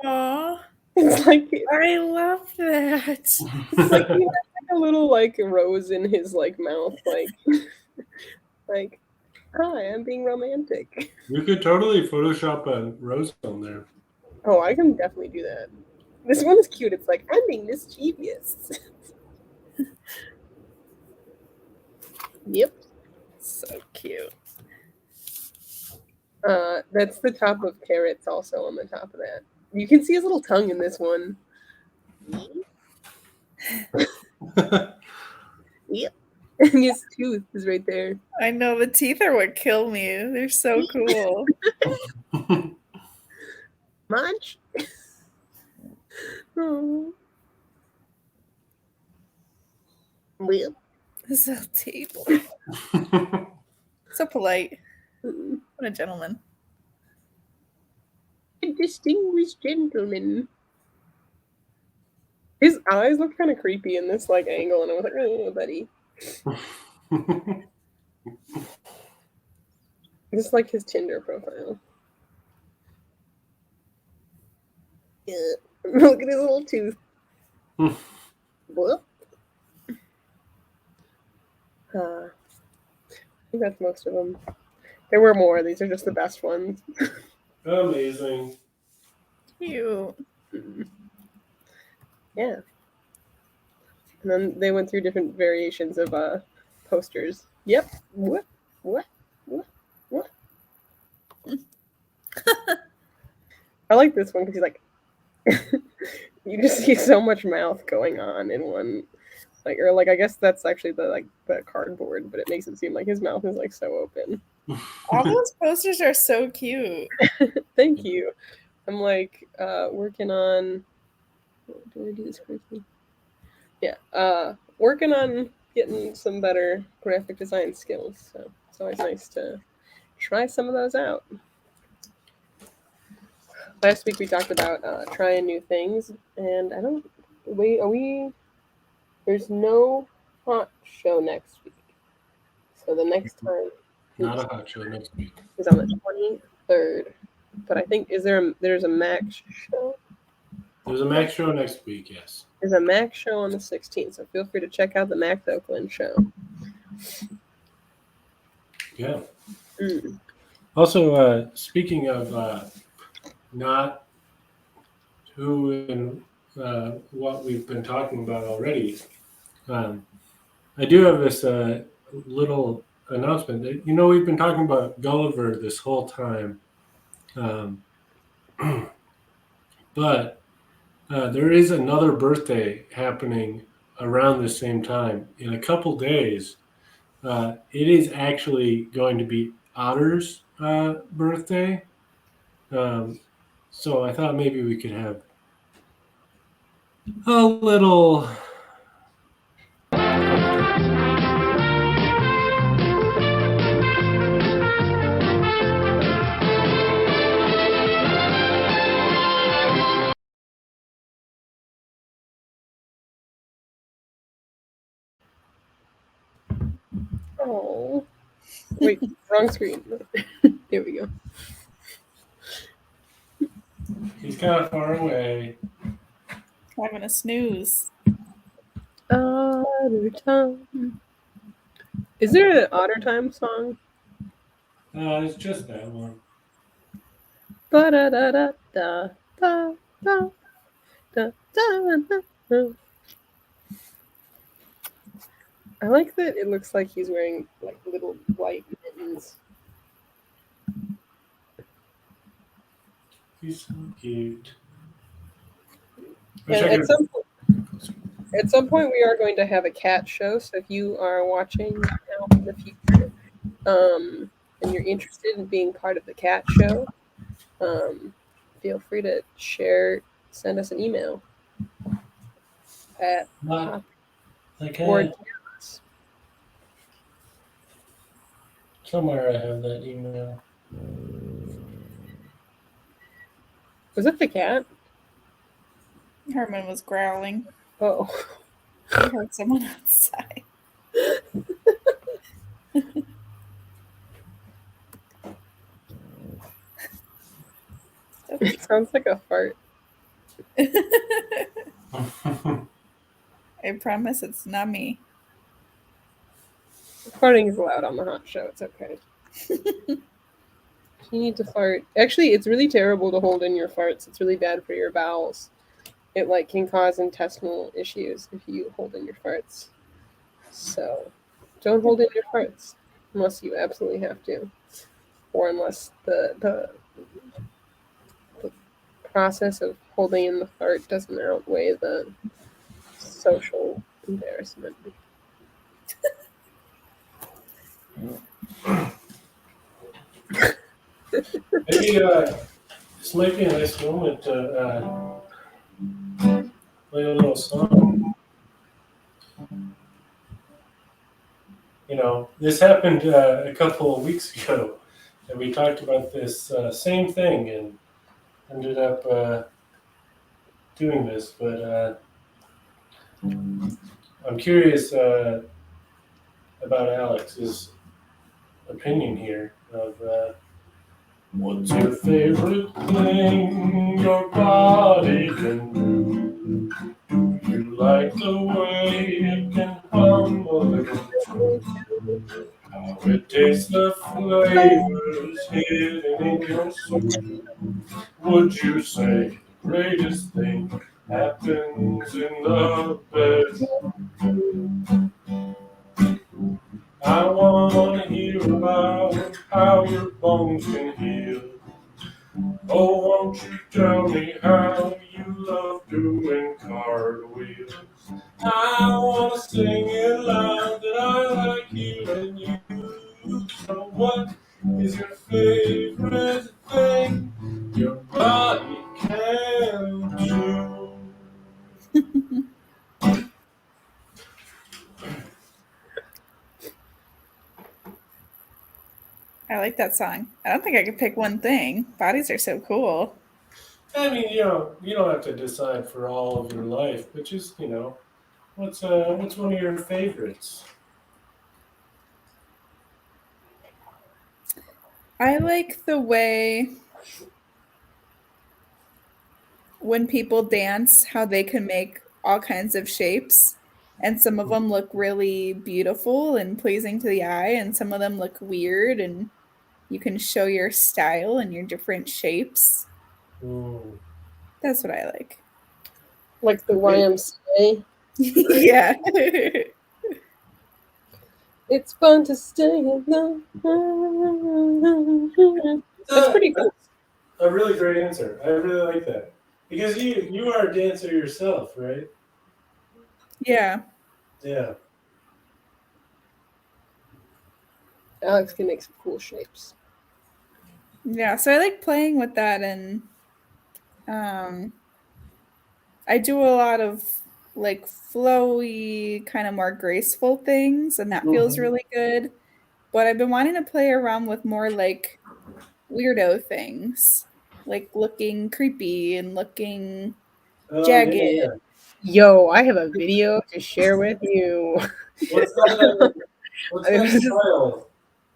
Aww. It's like I love that. it's like he has like a little like rose in his like mouth, like hi, I'm being romantic. You could totally Photoshop a rose on there. Oh, I can definitely do that. This one's cute. It's like, I'm being mischievous. Yep. So cute. That's the top of Carrots also on the top of that. You can see his little tongue in this one. Yep. And his tooth is right there. I know the teeth are what kill me. They're so cool. Munch. Oh. Well. So table. So polite. What a gentleman. A distinguished gentleman. His eyes look kind of creepy in this like angle, and I was like, oh, buddy. Just like his Tinder profile. Yeah. Look at his little tooth. Whoop. I think that's most of them. There were more. These are just the best ones. Amazing. Cute. Yeah. And then they went through different variations of posters. Yep. What? I like this one because he's like, you just see so much mouth going on in one, like, or like I guess that's actually the cardboard, but it makes it seem like his mouth is like so open. All those posters are so cute. Thank you. I'm like working on. Do I do this correctly? Yeah, working on getting some better graphic design skills. So it's always nice to try some of those out. Last week we talked about trying new things, and there's no hot show next week. So the next time Not a hot show next week. is on the 23rd. But I think there's a Max show? There's a Max show next week, yes. There's a Max show on the 16th, so feel free to check out the Max Oakland show. Yeah. Mm. Also, speaking of not who and what we've been talking about already, I do have this little announcement. That, we've been talking about Gulliver this whole time, but there is another birthday happening around the same time. In a couple days, it is actually going to be Otter's birthday. So I thought maybe we could have a little Oh. Wait, wrong screen. There we go. He's kind of far away. Having a snooze. Ottertime. Is there an Ottertime song? It's just that one. Ba da da da da da da da da da. I like that it looks like he's wearing like little white mittens. He's so cute. And at some point, we are going to have a cat show. So if you are watching now in the future, and you're interested in being part of the cat show, feel free to send us an email at Not the or cat. Somewhere I have that email. was it the cat? Herman was growling. Oh, I heard someone outside. it sounds like a fart. I promise it's not me. Farting is allowed on the hot show. It's okay. If you need to fart, actually, it's really terrible to hold in your farts. It's really bad for your bowels. It can cause intestinal issues if you hold in your farts. So, don't hold in your farts unless you absolutely have to, or unless the process of holding in the fart doesn't outweigh the social embarrassment. Maybe this might be a nice moment to play a little song. This happened a couple of weeks ago, and we talked about this same thing and ended up doing this. But I'm curious about Alex's opinion here of what's your favorite thing your body can do? Do you like the way it can hum a little tune? How it tastes, the flavors hidden in your soup? Would you say the greatest thing happens in the bedroom? I want to hear about how your bones can heal. Oh, won't you tell me how you love doing cartwheels? I want to sing it loud that I like you and you. So what is your favorite thing your body can do? I like that song. I don't think I could pick one thing. Bodies are so cool. I mean, you don't have to decide for all of your life, but just, what's one of your favorites? I like the way when people dance, how they can make all kinds of shapes. And some of them look really beautiful and pleasing to the eye, and some of them look weird, and you can show your style and your different shapes. Mm. That's what I like. Like the YMCA. Yeah. It's fun to stay alone. That's pretty cool. A really great answer. I really like that. Because you are a dancer yourself, right? Yeah. Yeah. Alex can make some cool shapes. Yeah, so I like playing with that, and I do a lot of flowy, kind of more graceful things, and that feels really good. But I've been wanting to play around with more weirdo things, like looking creepy and looking jagged. Yeah. Yo, I have a video to share with you. What's that? What's I that was just- style?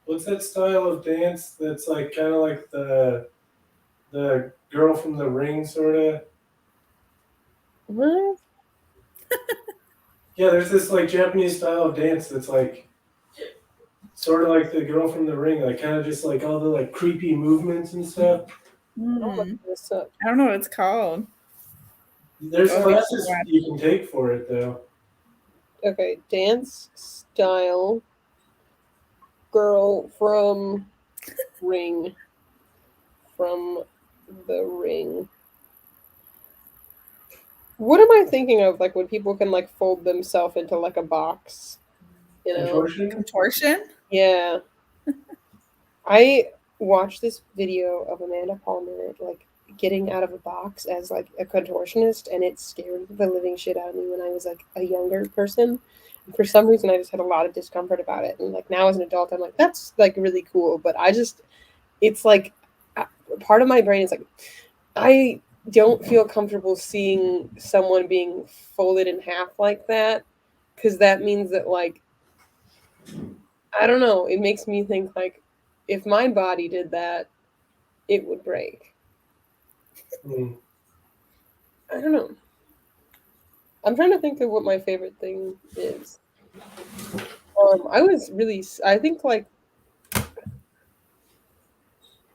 What's that style of dance that's like kind of like the girl from the Ring, sort of? What? Yeah, there's this like Japanese style of dance that's like sort of like the girl from the Ring, like kind of just like all the like creepy movements and stuff. I'll look Hmm. this up. I don't know what it's called. There's Oh, classes yeah. you can take for it though. Okay, dance style girl from Ring. From the Ring. What am I thinking of? Like when people can like fold themselves into like a box, you know? Contortion? Contortion? Yeah. I watched this video of Amanda Palmer like getting out of a box as like a contortionist, and it scared the living shit out of me when I was like a younger person. And for some reason, I just had a lot of discomfort about it, and like now as an adult, I'm like, that's like really cool. But it's like part of my brain is like, I don't feel comfortable seeing someone being folded in half like that, because that means that like I don't know. It makes me think like if my body did that, it would break. Mm. I don't know. I'm trying to think of what my favorite thing is. I think like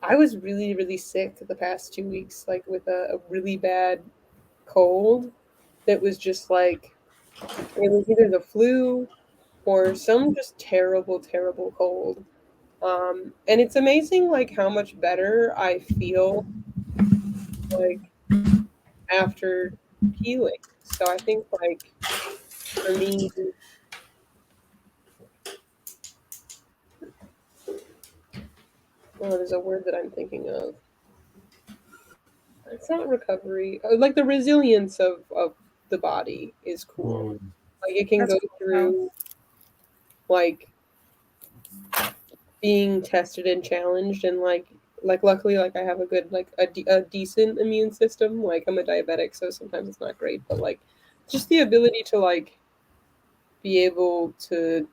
I was really, really sick the past 2 weeks, like with a really bad cold that was just like, it was either the flu or some just terrible, terrible cold. And it's amazing like how much better I feel like after healing. So I think like for me, there's a word that I'm thinking of. It's not recovery. Like the resilience of the body is cool. Mm. Like it can That's go cool. through like being tested and challenged, and like luckily like I have a good like a decent immune system. Like I'm a diabetic, so sometimes it's not great, but like just the ability to like be able to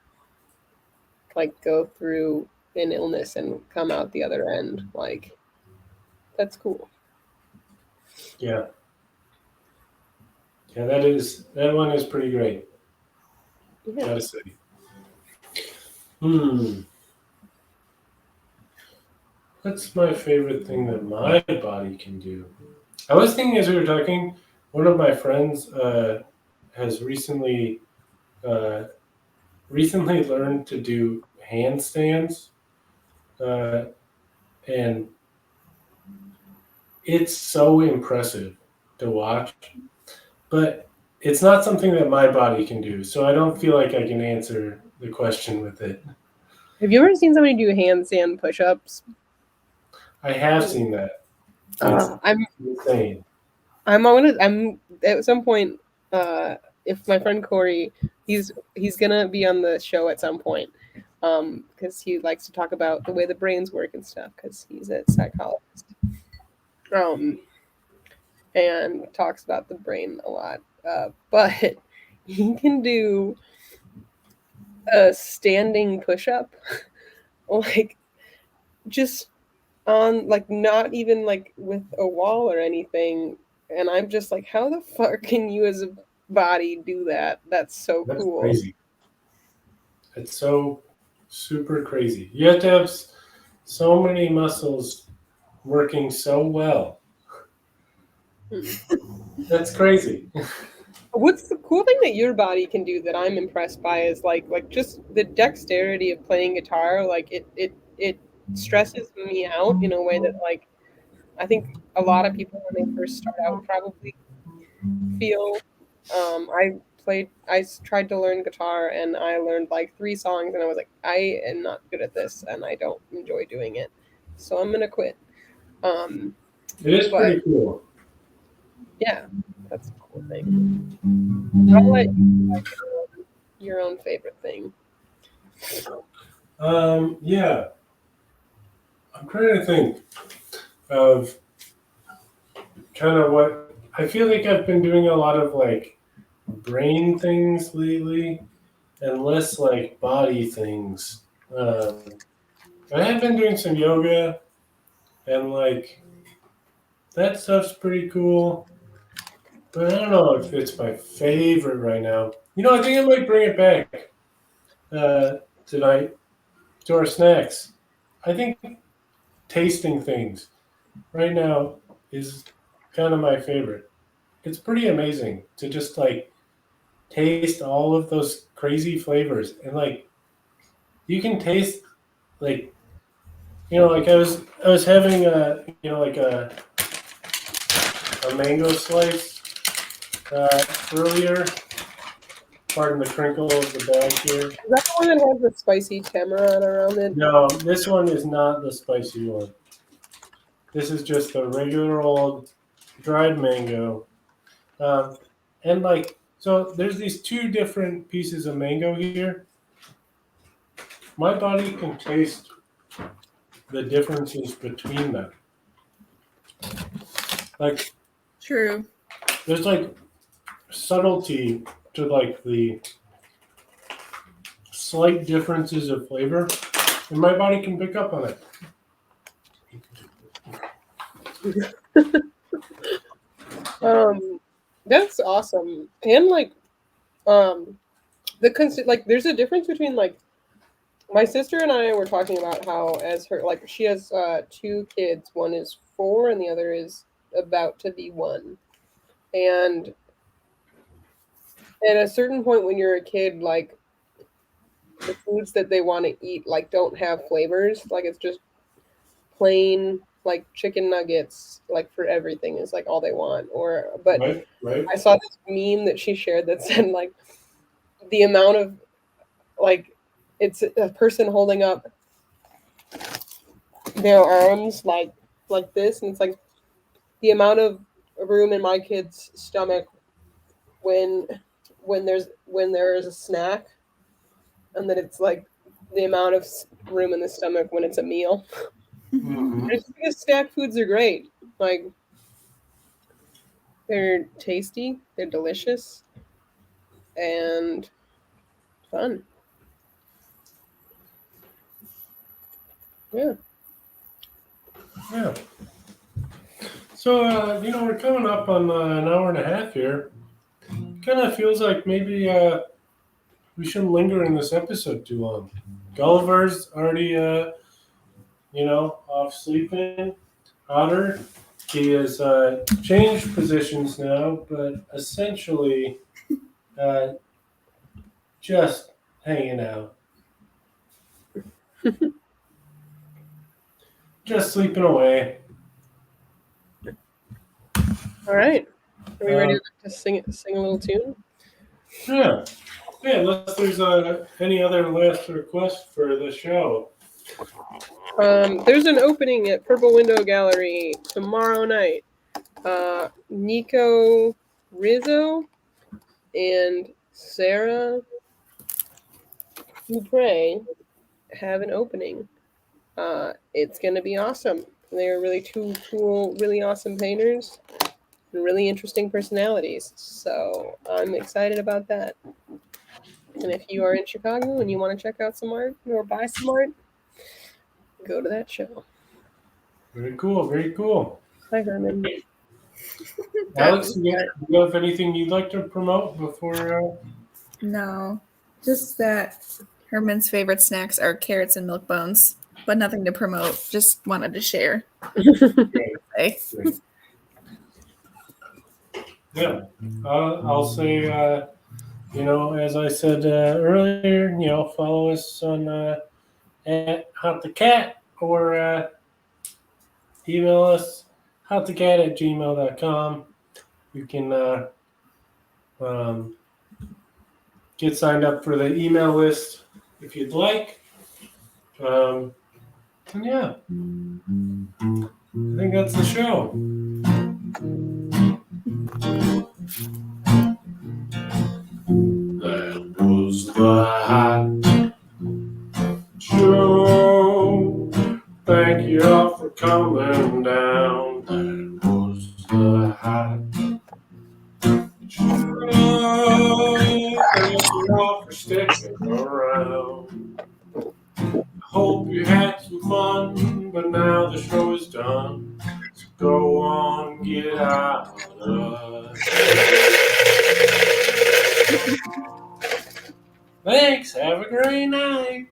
like go through an illness and come out the other end, like that's cool. Yeah. Yeah, that one is pretty great. Yeah. Gotta say. Hmm. What's my favorite thing that my body can do? I was thinking as we were talking, one of my friends has uh, recently learned to do handstands, uh, and it's so impressive to watch. But it's not something that my body can do, so I don't feel like I can answer the question with it. Have you ever seen somebody do handstand push-ups? I have seen that. It's I'm insane. I'm at some point. If my friend Corey, he's gonna be on the show at some point, because he likes to talk about the way the brains work and stuff, because he's a psychologist, and talks about the brain a lot. But he can do a standing push-up, like just on like not even like with a wall or anything, and I'm just like, how the fuck can you as a body do that? That's so That's cool. crazy. It's so super crazy. You have to have so many muscles working so well. That's crazy. What's the cool thing that your body can do that I'm impressed by is like just the dexterity of playing guitar. Like it stresses me out in a way that like I think a lot of people when they first start out probably feel. I tried to learn guitar and I learned like 3 songs and I was like, I am not good at this and I don't enjoy doing it, so I'm gonna quit. It is But pretty cool. yeah, that's a cool thing. I'll let you like your own favorite thing. Yeah, I'm trying to think of kind of what I feel like I've been doing a lot of like brain things lately. and less like body things. I have been doing some yoga, and like that stuff's pretty cool. But I don't know if it's my favorite right now. I think I might bring it back tonight to our snacks. I think tasting things right now is kind of my favorite. It's pretty amazing to just like taste all of those crazy flavors, and like you can taste like like I was having like a mango slice earlier. Pardon the crinkle of the bag here. Is that the one that has the spicy tamarind around it? No, this one is not the spicy one. This is just a regular old dried mango. And like, so there's these two different pieces of mango here. My body can taste the differences between them. Like, True. there's like subtlety to like the slight differences of flavor, and my body can pick up on it. That's awesome. And like, there's a difference between like my sister and I were talking about how as her like she has 2 kids. One is 4 and the other is about to be 1. And at a certain point when you're a kid, like the foods that they want to eat like don't have flavors. Like it's just plain like chicken nuggets, like for everything is like all they want. But Right. I saw this meme that she shared that said like the amount of like it's a person holding up their arms like this, and it's like the amount of room in my kid's stomach when there is a snack, and that it's like the amount of room in the stomach when it's a meal. Mhm. I just think snack foods are great. Like they're tasty, they're delicious, and fun. Yeah. Yeah. So, we're coming up on an hour and a half here. Kind of feels like maybe we shouldn't linger in this episode too long. Gulliver's already, off sleeping. Otter, he has changed positions now, but essentially just hanging out. Just sleeping away. All right. Are we ready to sing a little tune? Yeah. Unless there's any other last requests for the show. There's an opening at Purple Window Gallery tomorrow night. Nico Rizzo and Sarah Dupre have an opening. It's going to be awesome. They're really 2 cool, really awesome painters and really interesting personalities. So I'm excited about that. And if you are in Chicago and you want to check out some art or buy some art, go to that show. Very cool. Very cool. Hi, Herman. Alex, you have anything you'd like to promote before? No, just that Herman's favorite snacks are carrots and milk bones, but nothing to promote. Just wanted to share. Okay. Yeah, I'll say, as I said earlier, follow us on at Hot the Cat, or email us hotthecat@gmail.com. You can get signed up for the email list if you'd like. And yeah, I think that's the show. That was the hot show. Thank you all for coming down. That was the hot show. Thank you all for sticking now the show is done. So go on, get out of here. Thanks. Have a great night.